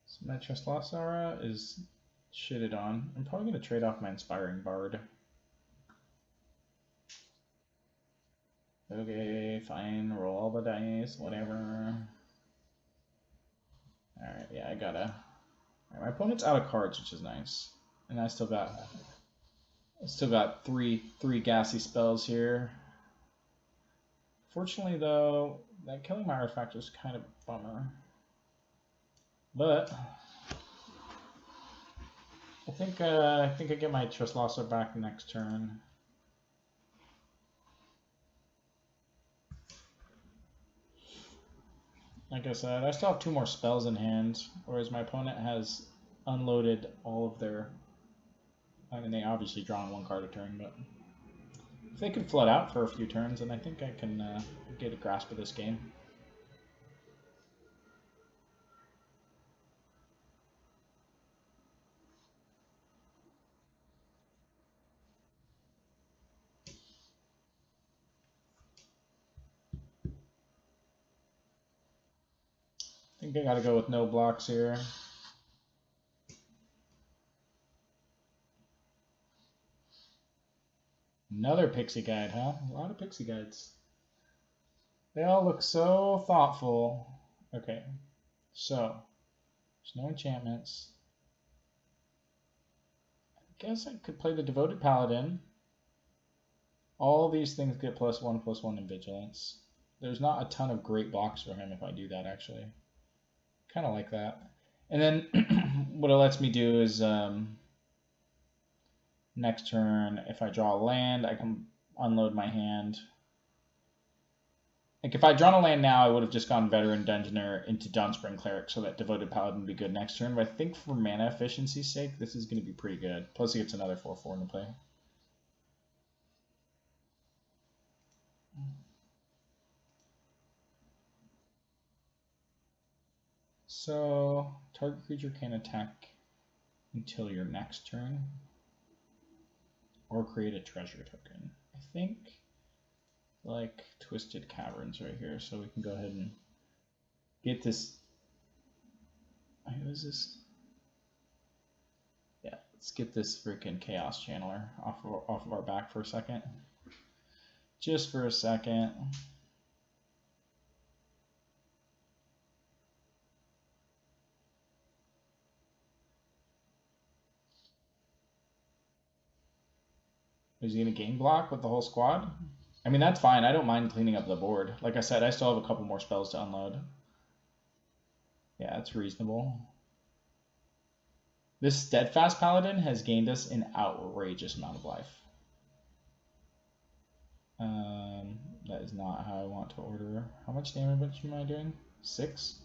So my Trelasara is shitted on. I'm probably going to trade off my Inspiring Bard. Okay, fine. Roll all the dice, whatever. Alright, yeah, I gotta... Alright, my opponent's out of cards, which is nice. And I still got three gassy spells here. Fortunately, though, that killing my artifact was kind of a bummer. But I think I get my Trelasara back next turn. Like I said, I still have 2 more spells in hand, whereas my opponent has unloaded all of their... I mean, they obviously drawn 1 card a turn, but if they can flood out for a few turns, then I think I can get a grasp of this game. I think I gotta go with no blocks here. Another pixie guide, huh? A lot of pixie guides. They all look so thoughtful. Okay, so there's no enchantments. I guess I could play the Devoted Paladin. All these things get +1/+1 in Vigilance. There's not a ton of great blocks for him if I do that, actually. Kind of like that. And then what it lets me do is next turn, if I draw a land, I can unload my hand. Like if I drawn a land now, I would have just gone Veteran Dungeoner into Dawnspring Cleric so that Devoted Paladin would be good next turn. But I think for mana efficiency's sake, this is going to be pretty good. Plus he gets another 4/4 into play. So target creature can attack until your next turn. Or create a treasure token. I think like Twisted Caverns right here, so we can go ahead and get this. What is this? Yeah, let's get this freaking Chaos Channeler off of our back for a second. Just for a second. Is he gonna game block with the whole squad? I mean, that's fine. I don't mind cleaning up the board. Like I said, I still have a couple more spells to unload. Yeah, it's reasonable. This Steadfast Paladin has gained us an outrageous amount of life. That is not how I want to order. How much damage am I doing? 6?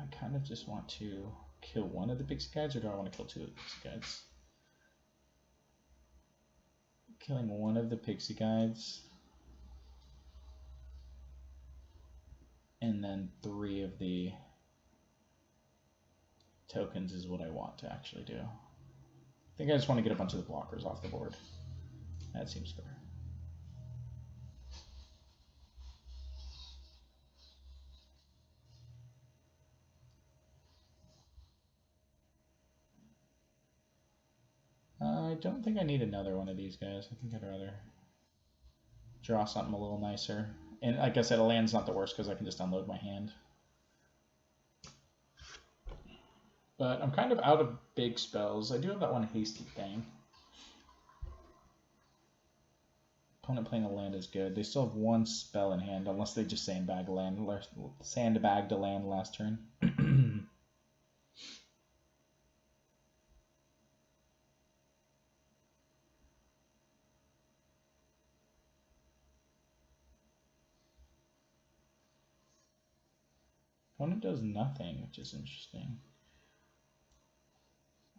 I kind of just want to kill one of the pixie guides, or do I want to kill 2 of the pixie guides? Killing one of the pixie guides. And then 3 of the tokens is what I want to actually do. I think I just want to get a bunch of the blockers off the board. That seems fair. I don't think I need another one of these guys. I think I'd rather draw something a little nicer. And like I said, a land's not the worst because I can just unload my hand. But I'm kind of out of big spells. I do have that one hasty thing. Opponent playing a land is good. They still have 1 spell in hand, unless they just sandbagged a land last turn. Opponent does nothing, which is interesting.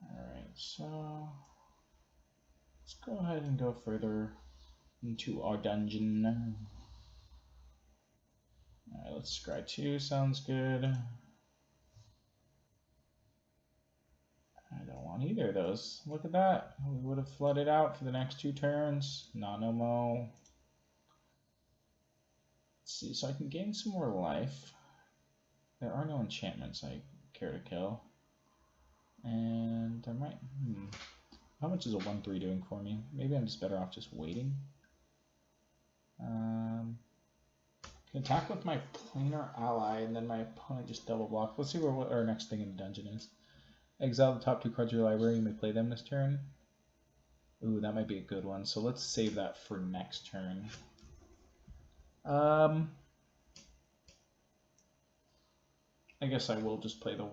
Alright, so let's go ahead and go further into our dungeon. Alright, let's scry 2, sounds good. I don't want either of those. Look at that. We would have flooded out for the next 2 turns. Nanomo. Let's see, so I can gain some more life. There are no enchantments I care to kill. And I might... How much is a 1/3 doing for me? Maybe I'm just better off just waiting. Can attack with my planar ally, and then my opponent just double block. Let's see what our next thing in the dungeon is. Exile the top 2 cards of your library. You may play them this turn. Ooh, that might be a good one. So let's save that for next turn. I guess I will just play the...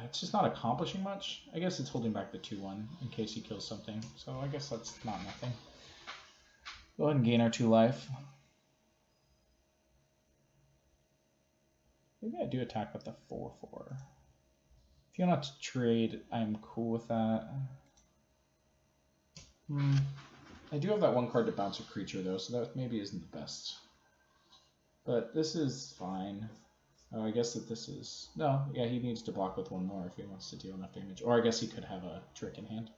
it's just not accomplishing much. I guess it's holding back the 2/1 in case he kills something. So I guess that's not nothing. Go ahead and gain our 2 life. Maybe I do attack with the 4/4. If you want to trade, I'm cool with that. I do have that 1 card to bounce a creature though, so that maybe isn't the best. But this is fine. Oh, I guess that this is... No, yeah, he needs to block with 1 more if he wants to deal enough damage. Or I guess he could have a trick in hand.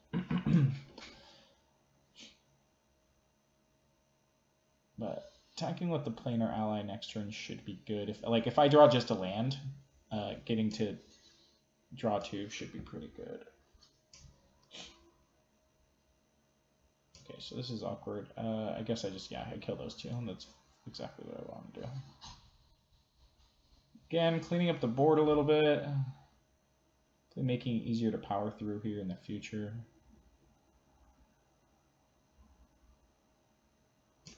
But attacking with the planar ally next turn should be good. If I draw just a land, getting to draw 2 should be pretty good. Okay, so this is awkward. I guess I kill those 2, and that's exactly what I want to do. Again, cleaning up the board a little bit, making it easier to power through here in the future.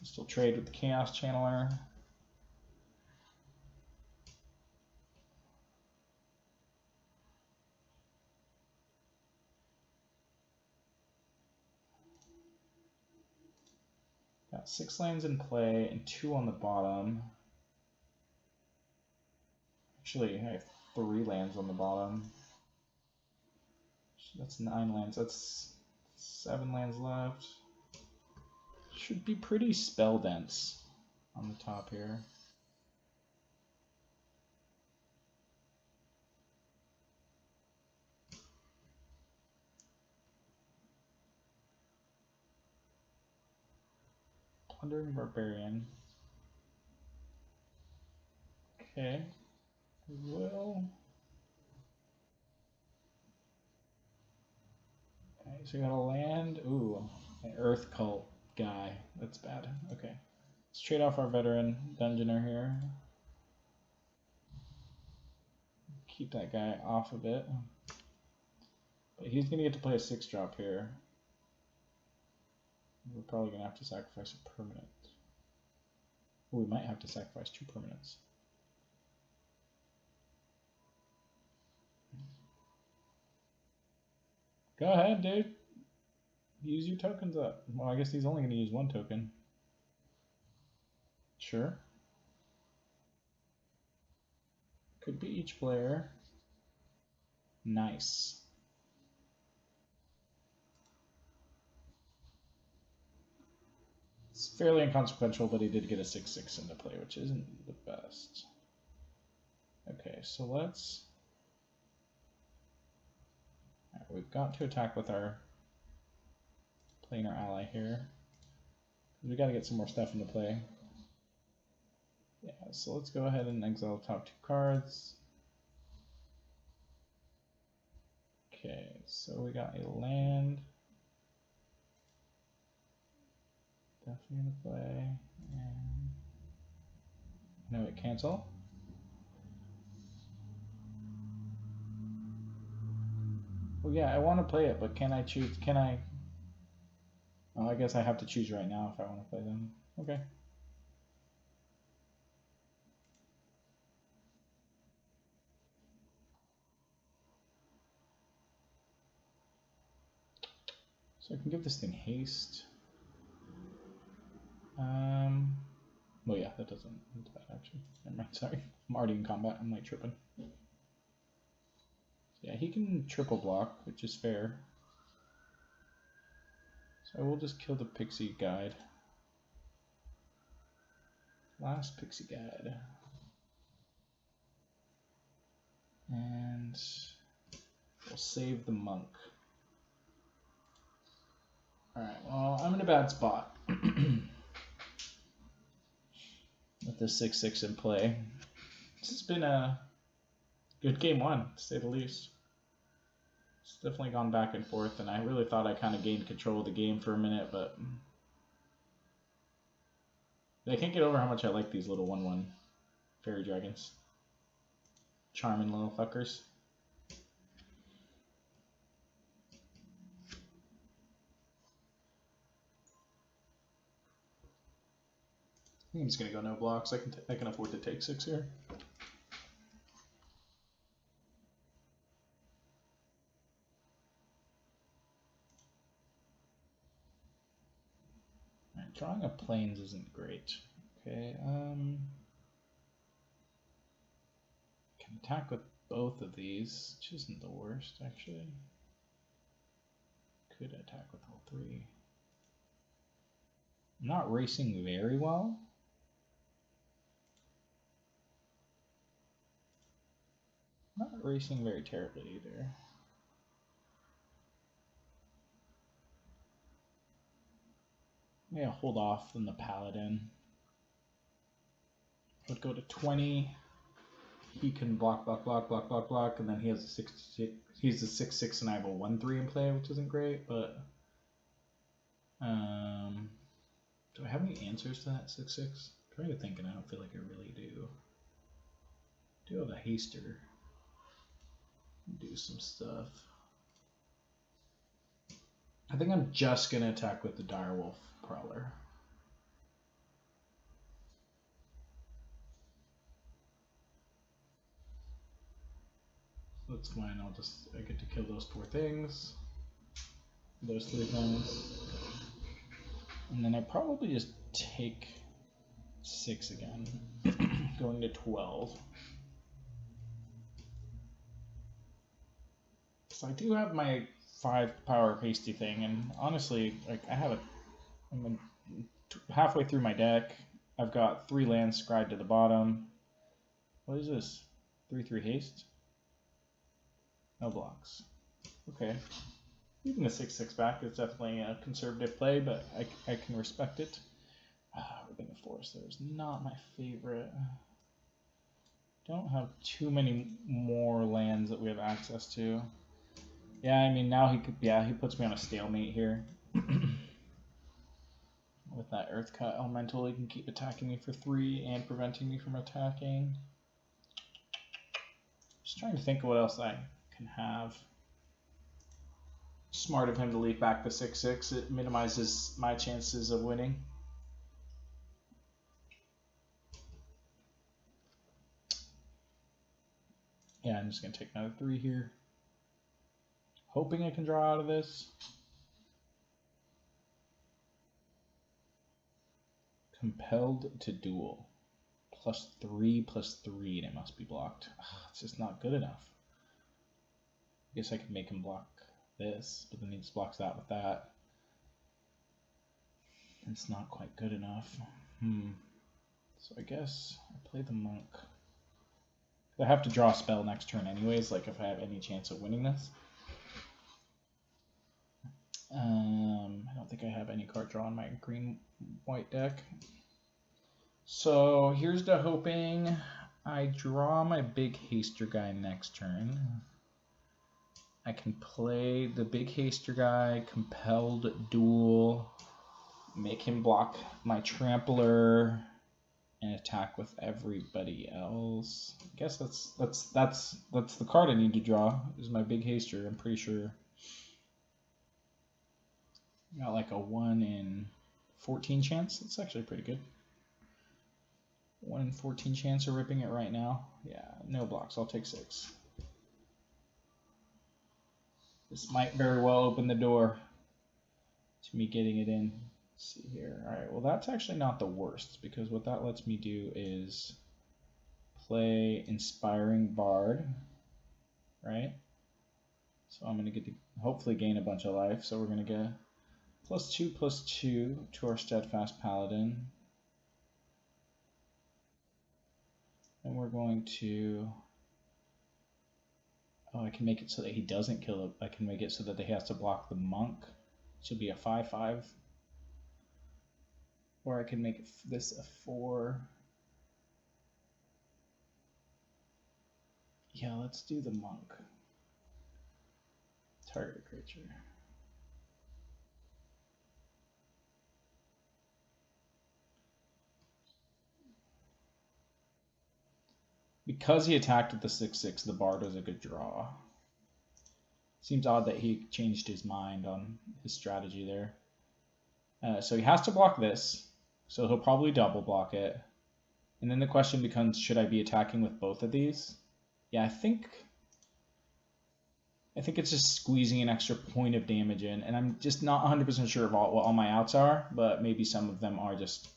Still trade with the Chaos Channeler. Got 6 lands in play and 2 on the bottom. Actually, I have 3 lands on the bottom. That's 9 lands. That's 7 lands left. Should be pretty spell dense on the top here. Plundering Barbarian. Okay. Will. Okay, so we got a land. Ooh, an Earth Cult guy. That's bad. Okay. Let's trade off our veteran Dungeoner here. Keep that guy off a bit. But he's going to get to play a 6-drop here. We're probably going to have to sacrifice a permanent. Well, we might have to sacrifice 2 permanents. Go ahead, dude. Use your tokens up. Well, I guess he's only going to use 1 token. Sure. Could be each player. Nice. It's fairly inconsequential, but he did get a 6/6 into play, which isn't the best. Okay, so let's... Right, we've got to attack with our planar ally here. We got to get some more stuff into play. Yeah, so let's go ahead and exile the top 2 cards. Okay, so we got a land. Definitely gonna play. And no, wait, cancel. Well, yeah, I want to play it, but can I choose? Can I? Oh, I guess I have to choose right now if I want to play them. Okay. So I can give this thing haste. Well, yeah, that doesn't. That's bad, actually. Never mind, sorry. I'm already in combat. I'm like tripping. Yeah, he can triple block, which is fair. So I will just kill the Pixie Guide. Last Pixie Guide. And we'll save the monk. Alright, well, I'm in a bad spot. With the 6/6 in play. This has been a good game 1, to say the least. It's definitely gone back and forth, and I really thought I kind of gained control of the game for a minute, but I can't get over how much I like these little 1/1 fairy dragons. Charming little fuckers. I think I'm just gonna go no blocks. I can afford to take 6 here. Alright, drawing a plains isn't great. Okay, can attack with both of these, which isn't the worst actually. Could attack with all 3. I'm not racing very well. Not racing very terribly either. Yeah, hold off on the paladin. would go to 20. He can block, and then he has a 6-6. He's a 6-6, and I have a 1-3 in play, which isn't great. But do I have any answers to that 6-6? I'm trying to think, and I don't feel like I really do. I do have a haster. Do some stuff. I think I'm just gonna attack with the Direwolf Prowler. That's fine. I get to kill those 4 things. Those 3 things. And then I probably just take 6 again. Going to 12. So I do have my 5 power hasty thing, and honestly, like I'm halfway through my deck. I've got 3 lands scribed to the bottom. What is this? 3/3 haste? No blocks. Okay. Even the 6/6 back is definitely a conservative play, but I can respect it. Ribbon of Forest there is not my favorite. Don't have too many more lands that we have access to. Yeah, I mean now he puts me on a stalemate here. With that Earth Cut Elemental, he can keep attacking me for 3 and preventing me from attacking. Just trying to think of what else I can have. Smart of him to leave back the 6/6. It minimizes my chances of winning. Yeah, I'm just going to take another 3 here. Hoping I can draw out of this. Compelled to duel. +3/+3, and it must be blocked. It's just not good enough. I guess I could make him block this, but then he just blocks that with that. It's not quite good enough. So I guess I play the monk. I have to draw a spell next turn anyways, like if I have any chance of winning this. I don't think I have any card draw in my green-white deck. So here's the hoping. I draw my big haster guy next turn. I can play the big haster guy, compelled duel, make him block my trampler, and attack with everybody else. I guess that's the card I need to draw. Is my big haster. I'm pretty sure. Got like a 1 in 14 chance. That's actually pretty good. 1 in 14 chance of ripping it right now. Yeah, no blocks. I'll take 6. This might very well open the door to me getting it in. Let's see here. All right, well, that's actually not the worst, because what that lets me do is play Inspiring Bard, right? So I'm going to get to hopefully gain a bunch of life. So we're going to get +2/+2 to our Steadfast Paladin. And we're going to... Oh, I can make it so that he doesn't kill it. I can make it so that he has to block the monk. Which will be a 5/5. Or I can make this a 4. Yeah, let's do the monk. Target a creature. Because he attacked with the 6/6, the Bard was a good draw. Seems odd that he changed his mind on his strategy there. So he has to block this, so he'll probably double block it. And then the question becomes, should I be attacking with both of these? Yeah, I think it's just squeezing an extra point of damage in, and I'm just not 100% sure of what all my outs are, but maybe some of them are just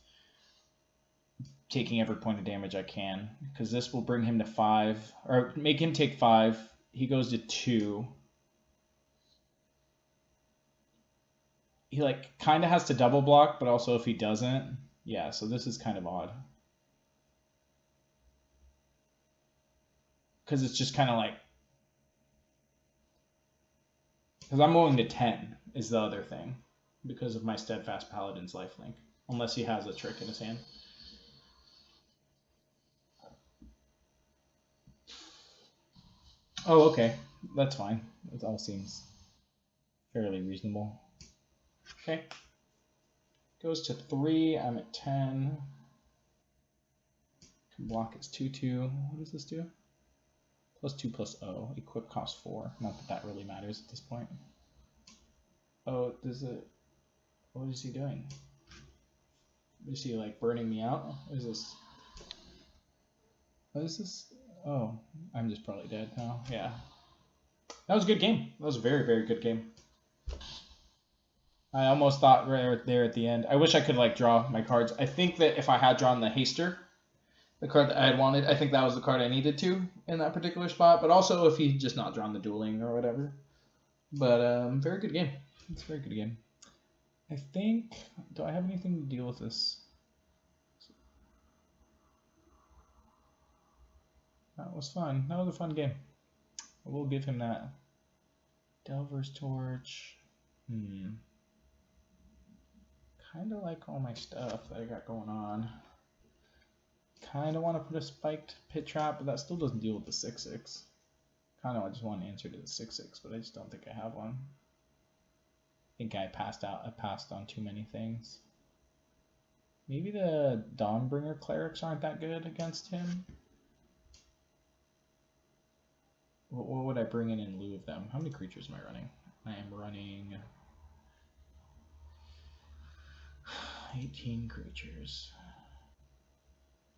taking every point of damage I can, because this will bring him to 5, or make him take 5. He goes to 2. He like kind of has to double block, but also if he doesn't, yeah, so this is kind of odd. Because it's just kind of like, because I'm going to 10 is the other thing, because of my Steadfast Paladin's lifelink, unless he has a trick in his hand. Oh, okay. That's fine. It all seems fairly reasonable. Okay. Goes to 3. I'm at 10. Can block its 2/2. What does this do? +2/+0. Equip cost 4. Not that that really matters at this point. Oh, does it... What is he doing? Is he like burning me out? What is this? What is this? Oh, I'm just probably dead now. Yeah. That was a good game. That was a very, very good game. I almost thought right there at the end. I wish I could like draw my cards. I think that if I had drawn the Haster, the card that I had wanted, I think that was the card I needed to in that particular spot. But also if he just not drawn the dueling or whatever. But very good game. It's a very good game. I think. Do I have anything to deal with this? That was fun. That was a fun game. We'll give him that. Delver's Torch. Kind of like all my stuff that I got going on. Kind of want to put a spiked pit trap, but that still doesn't deal with the 6/6. Kind of I just want an answer to the 6/6, but I just don't think I have one. I think I passed on too many things. Maybe the Dawnbringer clerics aren't that good against him. What would I bring in lieu of them? How many creatures am I running? I am running 18 creatures.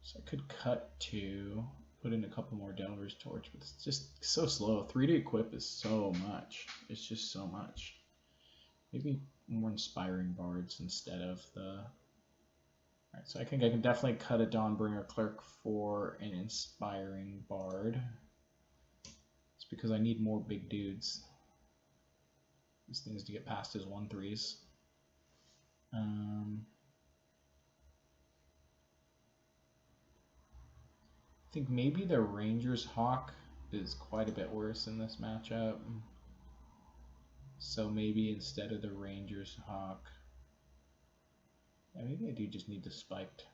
So I could cut 2, put in a couple more Delver's Torch, but it's just so slow. 3 to equip is so much. It's just so much. Maybe more Inspiring Bards instead of the... Alright, so I think I can definitely cut a Dawnbringer Clerk for an Inspiring Bard. It's because I need more big dudes. These things to get past his 1/3s. I think maybe the Ranger's Hawk is quite a bit worse in this matchup. So maybe instead of the Ranger's Hawk, yeah, maybe I do just need the Spiked.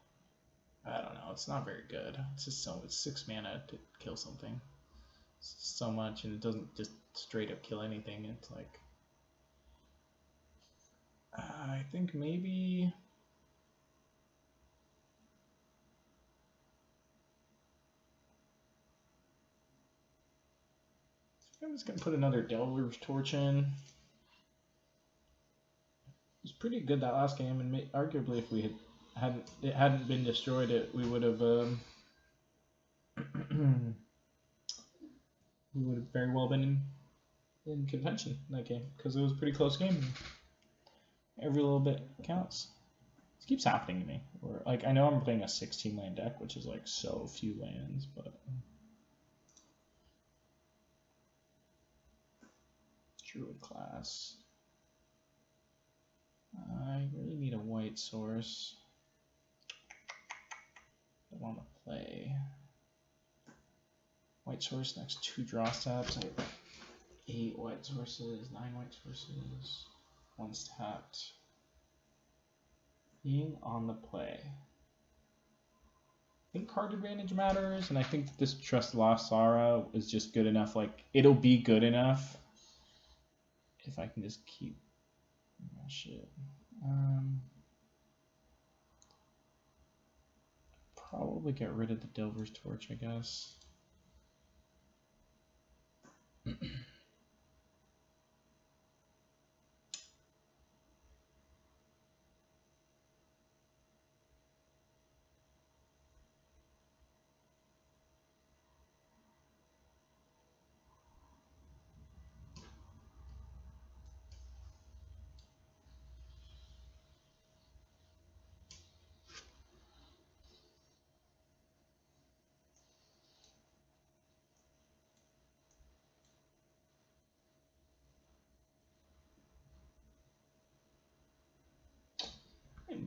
I don't know. It's not very good. It's just it's 6 mana to kill something. It's so much, and it doesn't just straight up kill anything. It's like I think maybe. I'm just gonna put another Delver's Torch in. It was pretty good that last game, and arguably if we hadn't been destroyed, we would have we would have very well been in contention in that game because it was a pretty close game. Every little bit counts. This keeps happening to me. Or like I know I'm playing a 16 land deck, which is like so few lands, but Druid class. I really need a white source. I want to play white source next 2 draw steps. I have 8 white sources, 9 white sources, 1's tapped. Being on the play. I think card advantage matters, and I think this Trust Lasara is just good enough. Like, it'll be good enough if I can just keep... Oh, shit. Probably get rid of the Delver's Torch, I guess.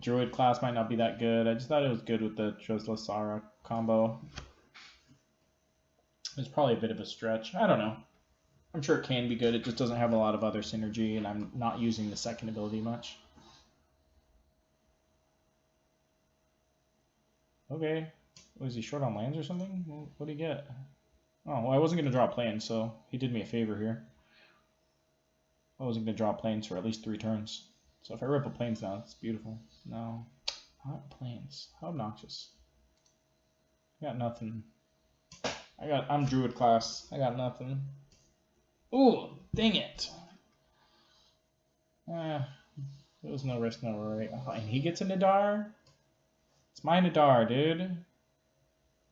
Druid class might not be that good. I just thought it was good with the Lasara combo. It's probably a bit of a stretch. I don't know. I'm sure it can be good. It just doesn't have a lot of other synergy, and I'm not using the second ability much. Okay. Was he short on lands or something? What do you get? Oh, well, I wasn't going to draw planes, so he did me a favor here. I wasn't going to draw planes for at least 3 turns. So if I rip a planes now, it's beautiful. No. Not planes. How obnoxious. I got nothing. I'm Druid class. I got nothing. Ooh, dang it. There was no risk, no worry. Oh, and he gets a Nadar? It's my Nadar, dude.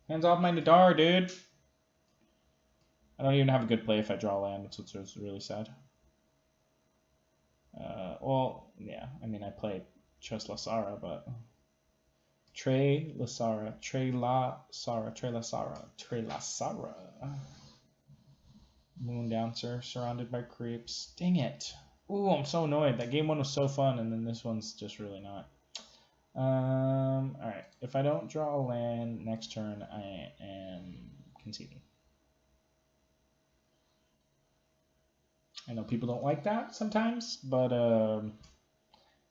Hands off my Nadar, dude. I don't even have a good play if I draw land, which is really sad. Well, yeah, I mean, I played Trey Lasara, but... Trey Lasara. Moon Dancer, surrounded by creeps. Dang it. Ooh, I'm so annoyed. That game 1 was so fun, and then this one's just really not. Alright. If I don't draw a land next turn, I am conceding. I know people don't like that sometimes, but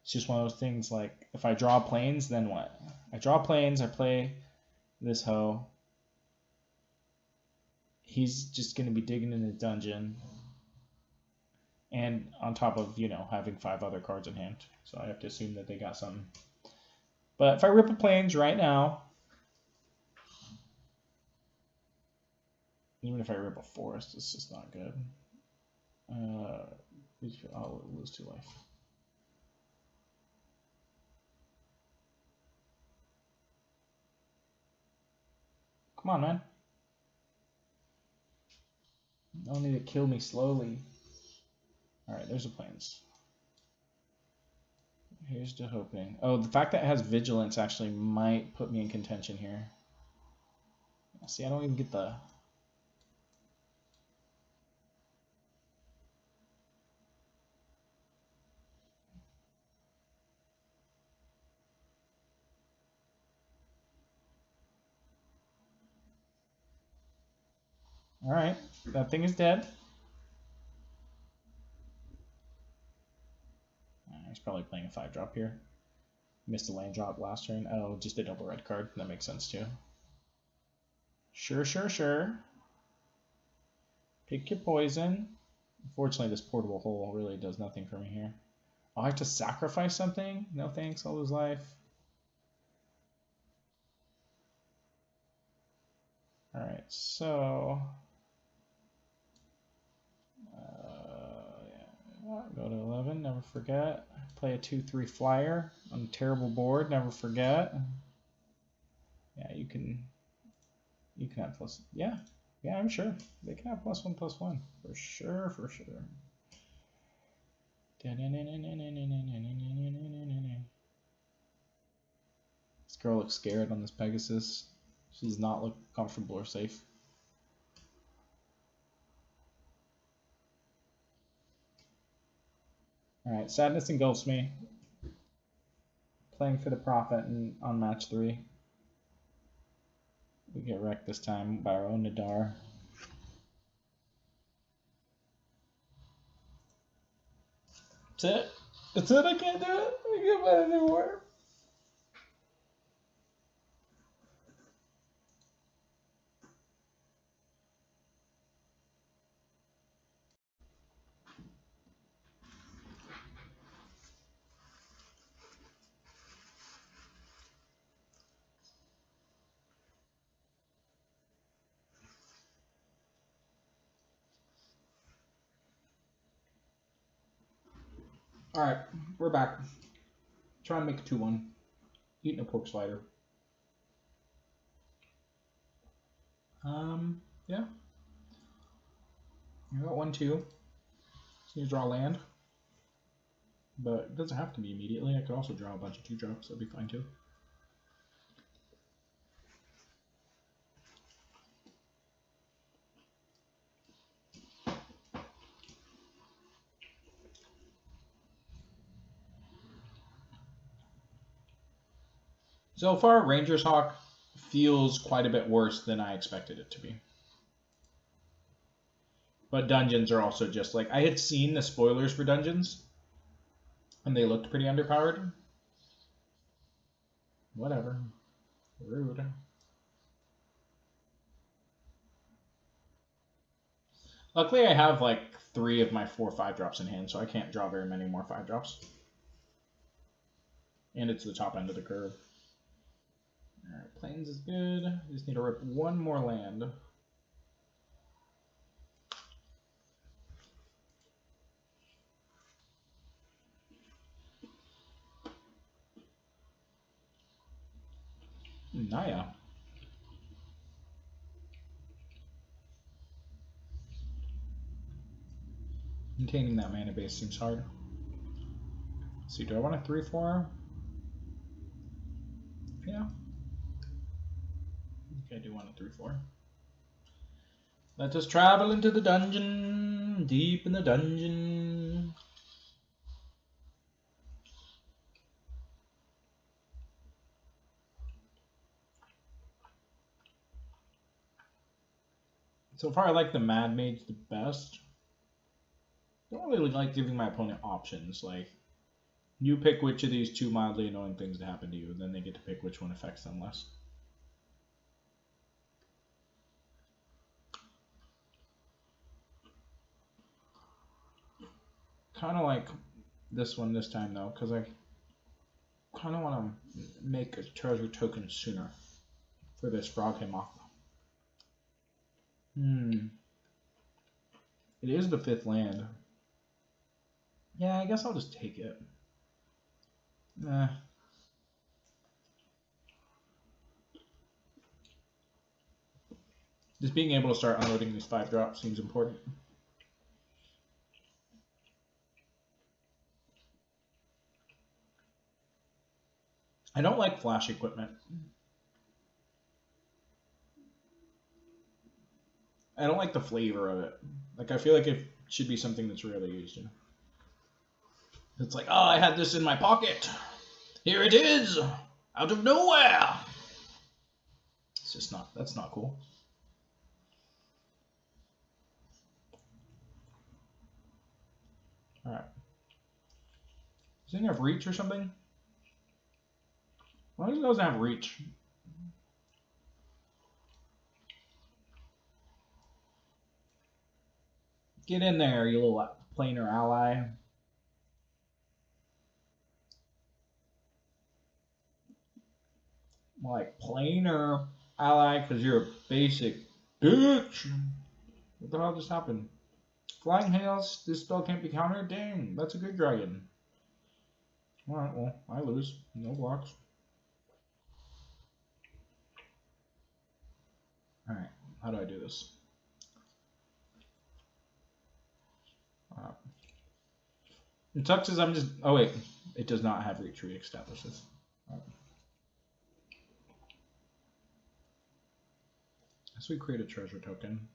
it's just one of those things like, if I draw planes, then what? I draw planes, I play this hoe. He's just going to be digging in the dungeon. And on top of, having 5 other cards in hand. So I have to assume that they got something. But if I rip a planes right now, even if I rip a forest, it's just not good. I'll lose 2 life. Come on, man. No need to kill me slowly. Alright, there's the planes. Here's the hoping. Oh, the fact that it has vigilance actually might put me in contention here. See, I don't even get the... Alright, that thing is dead. He's probably playing a 5-drop here. Missed a land drop last turn. Oh, just a double red card. That makes sense too. Sure. Pick your poison. Unfortunately, this portable hole really does nothing for me here. I'll have to sacrifice something? No thanks, I'll lose life. Alright, so... Go to 11, never forget. Play a 2/3 flyer on a terrible board, never forget. Yeah, you can have plus. Yeah, I'm sure they can have +1/+1 for sure. This girl looks scared on this Pegasus. She does not look comfortable or safe. Alright, sadness engulfs me. Playing for the profit on match 3. We get wrecked this time by our own Nadar. That's it, I can't do it. I can't play anymore. Alright, we're back. Try and make a 2-1. Eating a pork slider. Yeah. I got 1-2. Just need to draw land. But it doesn't have to be immediately. I could also draw a bunch of 2-drops. That'd be fine too. So far, Ranger's Hawk feels quite a bit worse than I expected it to be. But Dungeons are also just like... I had seen the spoilers for Dungeons, and they looked pretty underpowered. Whatever. Rude. Luckily, I have like 3 of my 4 5-drops in hand, so I can't draw very many more 5-drops. And it's the top end of the curve. Alright, plains is good. I just need to rip 1 more land. Naya. Maintaining that mana base seems hard. Let's see, do I want a 3/4? Yeah. Okay, I do want a 3/4. Let us travel into the dungeon, deep in the dungeon. So far, I like the Mad Mage the best. I don't really like giving my opponent options. Like, you pick which of these 2 mildly annoying things to happen to you, then they get to pick which one affects them less. Kind of like this one this time, though, because I kind of want to make a treasure token sooner for this Frog Himoth. It is the 5th land. Yeah, I guess I'll just take it. Nah. Just being able to start unloading these 5-drops seems important. I don't like flash equipment. I don't like the flavor of it. Like, I feel like it should be something that's rarely used. You know? It's like, oh, I had this in my pocket. Here it is, out of nowhere. It's just not. That's not cool. All right. Does it have reach or something? Why does it doesn't have reach? Get in there, you little planar ally. More like planar ally, because you're a basic bitch. What the hell just happened? Flying Hails, this spell can't be countered? Dang, that's a good dragon. Alright, well, I lose. No blocks. Alright, how do I do this? It sucks is I'm just... Oh, wait. It does not have reach re-establishes. Right. So we create a treasure token.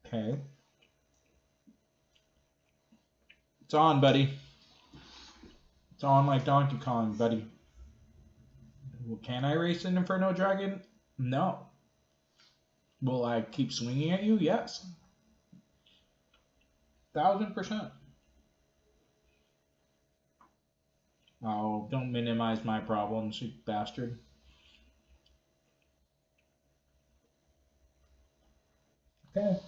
Okay. It's on, buddy. It's on like Donkey Kong, buddy. Well, can I race an Inferno Dragon? No. Will I keep swinging at you? Yes. 1000%. Oh, don't minimize my problems, you bastard. Okay.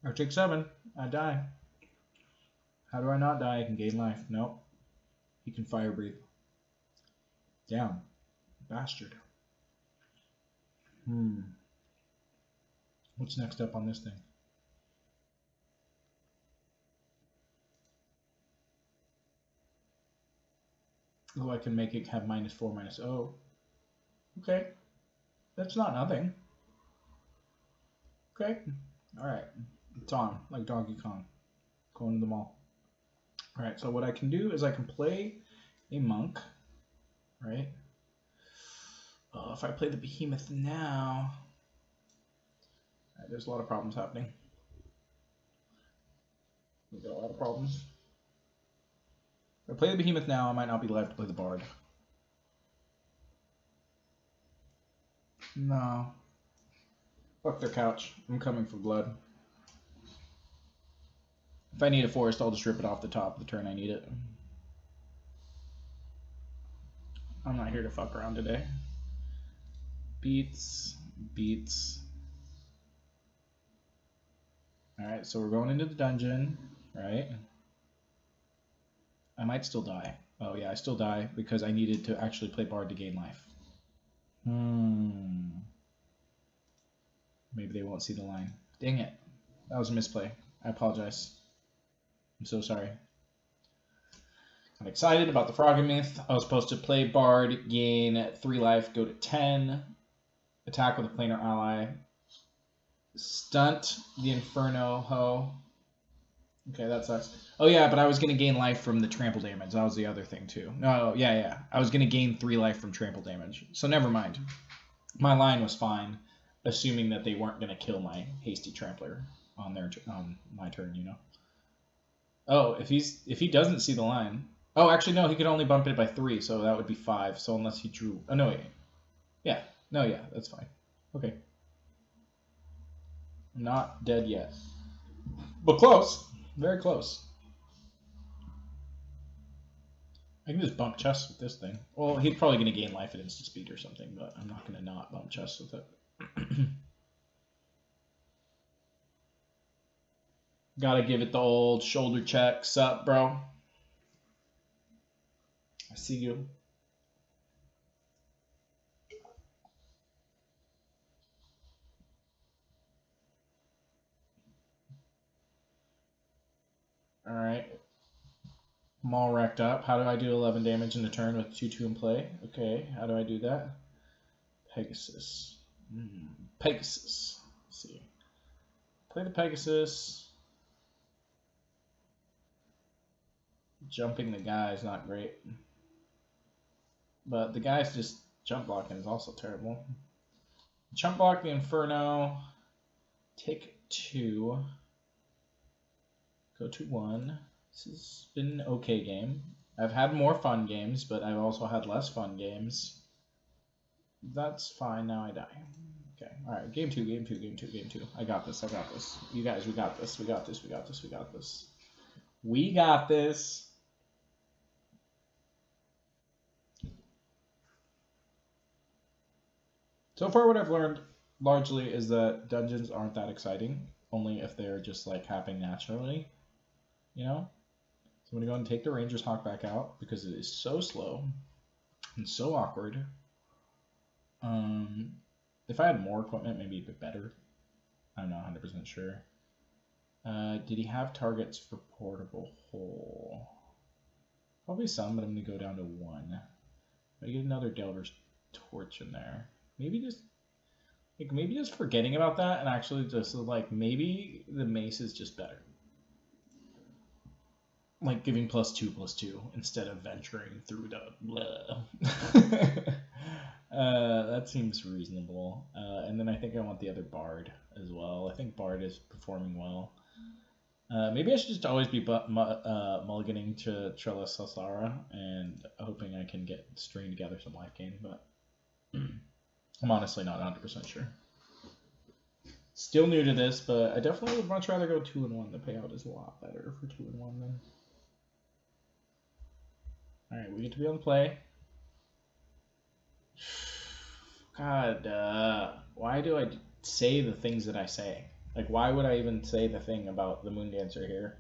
I take 7. I die. How do I not die? I can gain life. Nope. He can fire breathe. Damn. Bastard. What's next up on this thing? Oh, I can make it have -4, -0. Okay. That's not nothing. Okay. Alright. It's on, like Donkey Kong. Going to the mall. Alright, so what I can do is I can play a monk, right? If I play the behemoth now... there's a lot of problems happening. We've got a lot of problems. If I play the behemoth now, I might not be live to play the bard. No. Fuck their couch. I'm coming for blood. If I need a forest, I'll just rip it off the top the turn I need it. I'm not here to fuck around today. Beats. beats. Alright, so we're going into the dungeon, right? I might still die. Oh yeah, I still die because I needed to actually play Bard to gain life. Maybe they won't see the line. Dang it. That was a misplay. I apologize. I'm so sorry. I'm excited about the Frog Myth. I was supposed to play Bard, gain 3 life, go to 10, attack with a planar ally, stunt the Inferno Ho. Okay, that sucks. Oh yeah, but I was gonna gain life from the trample damage. That was the other thing too. No, yeah. I was gonna gain 3 life from trample damage. So never mind. My line was fine, assuming that they weren't gonna kill my hasty trampler on my turn. You know. Oh, if he doesn't see the line. Oh, actually no, he could only bump it by 3, so that would be 5. So unless he drew. Oh no, yeah, no, yeah, that's fine. Okay. I'm not dead yet, but close. Very close. I can just bump chests with this thing. Well, he's probably going to gain life at instant speed or something, but I'm not going to not bump chests with it. Gotta give it the old shoulder check. Sup, bro? I see you. Alright. I'm all wrecked up. How do I do 11 damage in a turn with 2-2 in play? Okay, how do I do that? Pegasus. Pegasus. Let's see. Play the Pegasus. Jumping the guy is not great. But the guy's just jump blocking is also terrible. Jump block the Inferno. Take 2. Go to 1. This has been an okay game. I've had more fun games, but I've also had less fun games. That's fine. Now I die. Okay. Alright. Game 2, game 2, game 2, game 2. I got this. I got this. You guys, we got this. We got this. We got this. We got this. We got this. So far, what I've learned largely is that dungeons aren't that exciting, only if they're just like happening naturally, you know? So I'm going to go and take the Ranger's Hawk back out because it is so slow and so awkward. If I had more equipment, maybe it'd be better. I'm not 100% sure. Did he have targets for portable hole? Probably some, but I'm going to go down to 1. I get another Delver's Torch in there. Maybe just forgetting about that and actually just like maybe the mace is just better. Like giving +2/+2 instead of venturing through the blah. That seems reasonable. And then I think I want the other Bard as well. I think Bard is performing well. Maybe I should just always be mulliganing to Trellis Sasara and hoping I can string together some life gain, but I'm honestly not 100% sure. Still new to this, but I definitely would much rather go 2-1. The payout is a lot better for 2-1 then. Alright, we get to be on the play. God, why do I say the things that I say? Like, why would I even say the thing about the Moon Dancer here?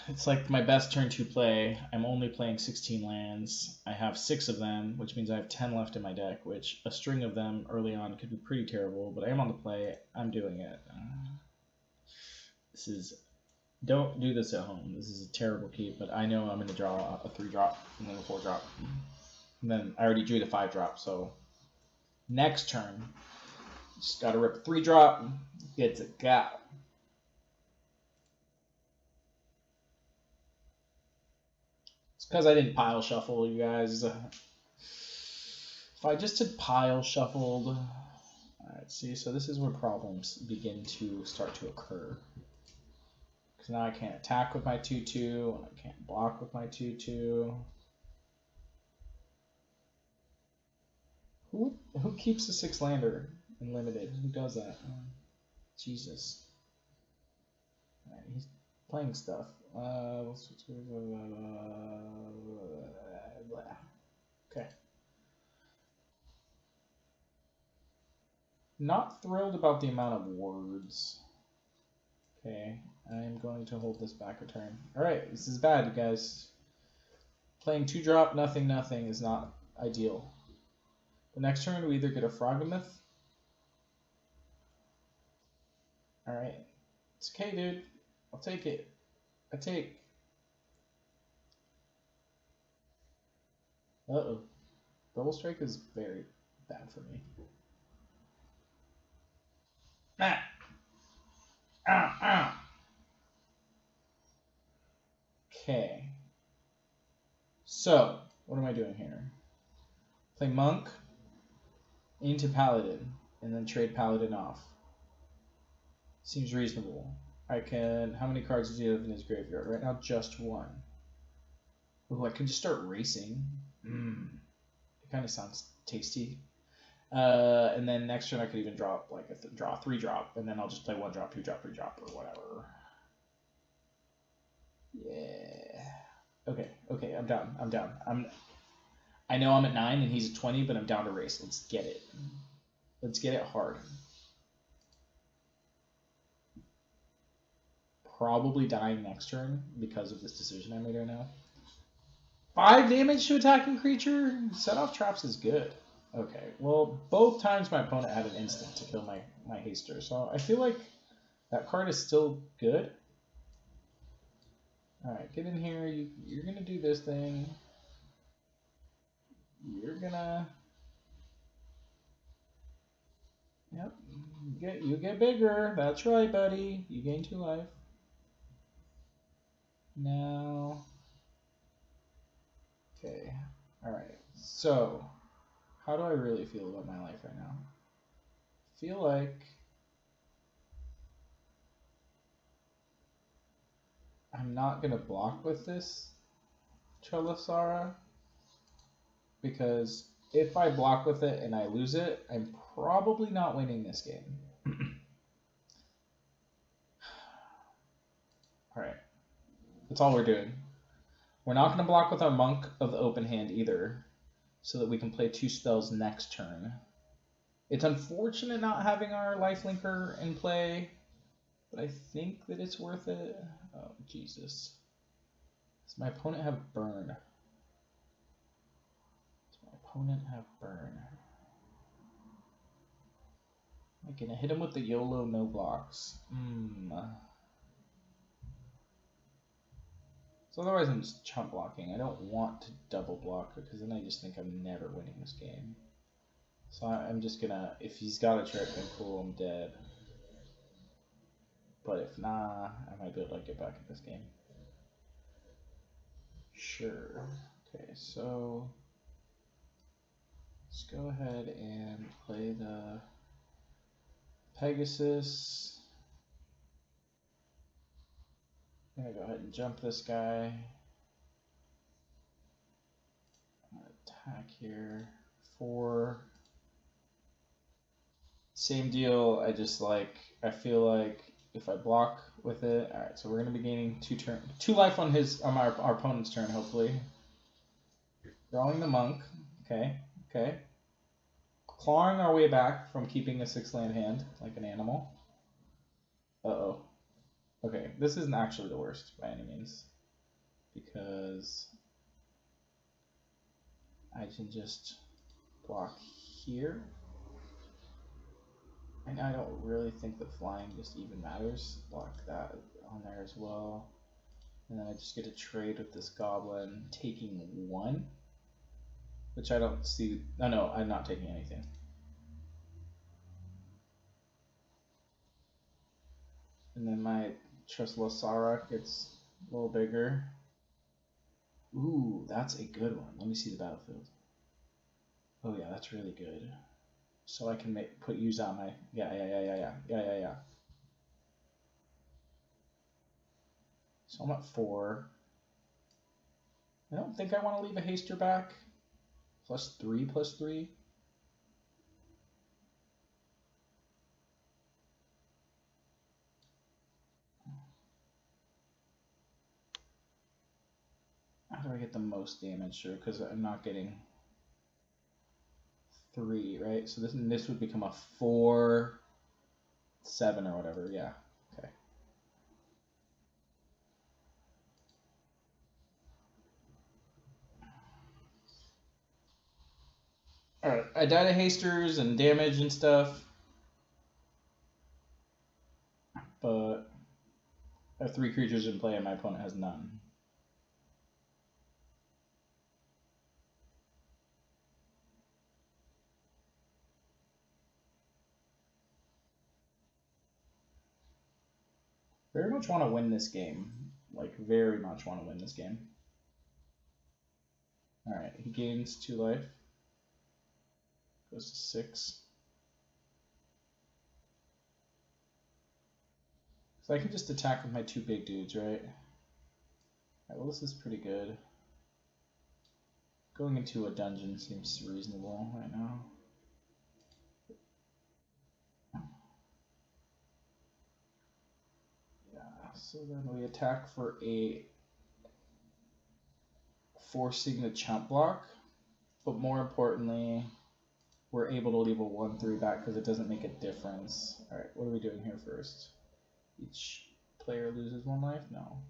It's like my best turn 2 play. I'm only playing 16 lands. I have 6 of them, which means I have 10 left in my deck, which a string of them early on could be pretty terrible, but I am on the play. I'm doing it. Don't do this at home. This is a terrible keep, but I know I'm going to draw a 3-drop and then a 4-drop. And then I already drew the 5-drop, so next turn, just got to rip a 3-drop, gets a go. Because I didn't pile shuffle, you guys. If I just had pile shuffled... Alright, see, so this is where problems begin to start to occur. Because now I can't attack with my 2-2, and I can't block with my 2-2. Who keeps a 6-lander in limited? Who does that? Jesus. Alright, he's playing stuff. Okay. not thrilled about the amount of words. Okay, I'm going to hold this back a turn. Alright, this is bad, you guys. Playing 2-drop, nothing, nothing is not ideal. The next turn, we either get a Froggamith. Alright. It's okay, dude. I'll take it. I take. Uh-oh. Double Strike is very bad for me. Ah! Ah! Ah! Okay. So, what am I doing here? Play Monk into Paladin, and then trade Paladin off. Seems reasonable. I can... How many cards does he have in his graveyard? Right now, just one. Ooh, I can just start racing. It kind of sounds tasty. And then next turn I could even drop like draw 3-drop, and then I'll just play 1-drop, 2-drop, 3-drop, or whatever. Yeah. Okay, I'm down. I know I'm at 9 and he's at 20, but I'm down to race. Let's get it. Let's get it hard. Probably dying next turn because of this decision I made right now. 5 damage to attacking creature? Set off traps is good. Okay, well, both times my opponent had an instant to kill my haster, so I feel like that card is still good. Alright, get in here. You're going to do this thing. You're going to... Yep, you get bigger. That's right, buddy. You gain 2 life. Now... Okay, alright. So, how do I really feel about my life right now? Feel like I'm not going to block with this Cholasara, because if I block with it and I lose it, I'm probably not winning this game. Alright, that's all we're doing. We're not going to block with our Monk of the Open Hand either, so that we can play 2 spells next turn. It's unfortunate not having our Lifelinker in play, but I think that it's worth it. Oh, Jesus. Does my opponent have Burn? Does my opponent have Burn? Am I going to hit him with the YOLO no blocks? So otherwise I'm just chump blocking. I don't want to double block because then I just think I'm never winning this game. So I'm just gonna, if he's got a trick, then cool, I'm dead. But if nah, I might be able to get back in this game. Sure. Okay, so let's go ahead and play the Pegasus. I'm gonna go ahead and jump this guy. I'm gonna attack here. 4. Same deal. I feel like if I block with it, all right. So we're gonna be gaining 2 life on our opponent's turn, hopefully. Drawing the Monk. Okay. Clawing our way back from keeping a 6-land hand like an animal. Uh-oh. Okay, this isn't actually the worst by any means, because I can just block here. And I don't really think that flying just even matters. Block that on there as well. And then I just get to trade with this goblin, taking 1, which I don't see. Oh no, I'm not taking anything. And then my Cholasara gets a little bigger. Ooh, that's a good one. Let me see the battlefield. Oh yeah, that's really good. So I can use on my yeah. So I'm at 4. I don't think I want to leave a haster back. +3/+3. How do I get the most damage through? Because I'm not getting 3, right? So this would become a 4, 7 or whatever. Yeah. Okay. All right. I died of hasters and damage and stuff, but I have 3 creatures in play and my opponent has none. Very much want to win this game. Like, very much want to win this game. Alright, he gains 2 life. Goes to 6. So I can just attack with my 2 big dudes, right? Alright, well, this is pretty good. Going into a dungeon seems reasonable right now. Yeah, so then we attack for a forcing the chump block, but more importantly, we're able to leave a 1/3 back because it doesn't make a difference. Alright, what are we doing here first? Each player loses 1 life? No.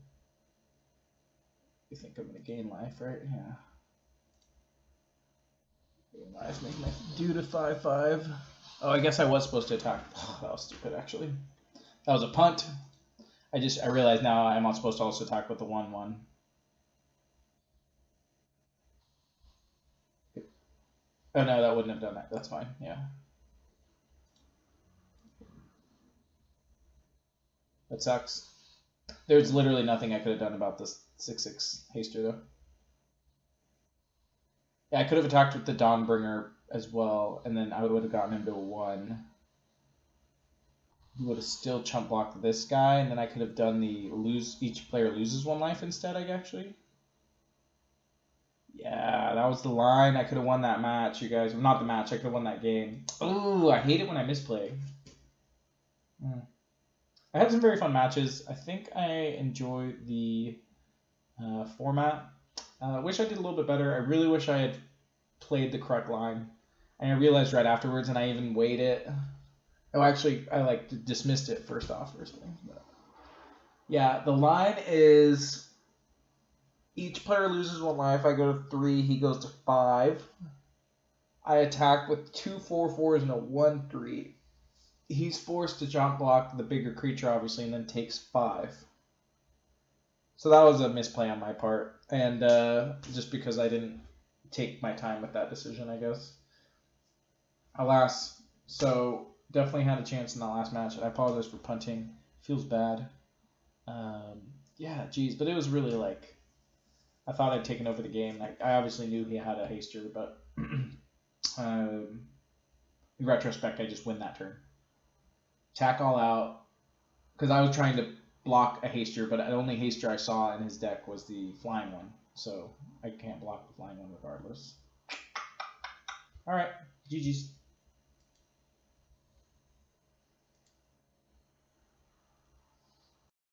You think I'm going to gain life, right? Yeah. Gain life, make my dude a 5/5. Oh, I guess I was supposed to attack. Oh, that was stupid, actually. That was a punt. I realize now I'm not supposed to also attack with the 1/1. Oh no, that wouldn't have done that. That's fine. Yeah. That sucks. There's literally nothing I could have done about this 6/6 haster though. Yeah, I could have attacked with the Dawnbringer as well, and then I would have gotten him to a 1. He would have still chump blocked this guy, and then I could have done the each player loses 1 life instead, actually. Yeah, that was the line. I could have won that match, you guys. Not the match, I could have won that game. Ooh, I hate it when I misplay. I had some very fun matches. I think I enjoyed the format. I wish I did a little bit better. I really wish I had played the correct line. And I realized right afterwards, and I even weighed it. Oh, actually, I dismissed it first thing. But yeah, the line is each player loses 1 life. I go to 3. He goes to 5. I attack with 2 4/4s and a 1/3. He's forced to jump block the bigger creature, obviously, and then takes 5. So that was a misplay on my part, and just because I didn't take my time with that decision, I guess. Alas, so definitely had a chance in that last match. I apologize for punting. Feels bad. Yeah, geez, but it was really I thought I'd taken over the game. I obviously knew he had a haster, but in retrospect, I just win that turn. Attack all out, because I was trying to block a haster, but the only haster I saw in his deck was the flying one, so I can't block the flying one regardless. Alright, GG's.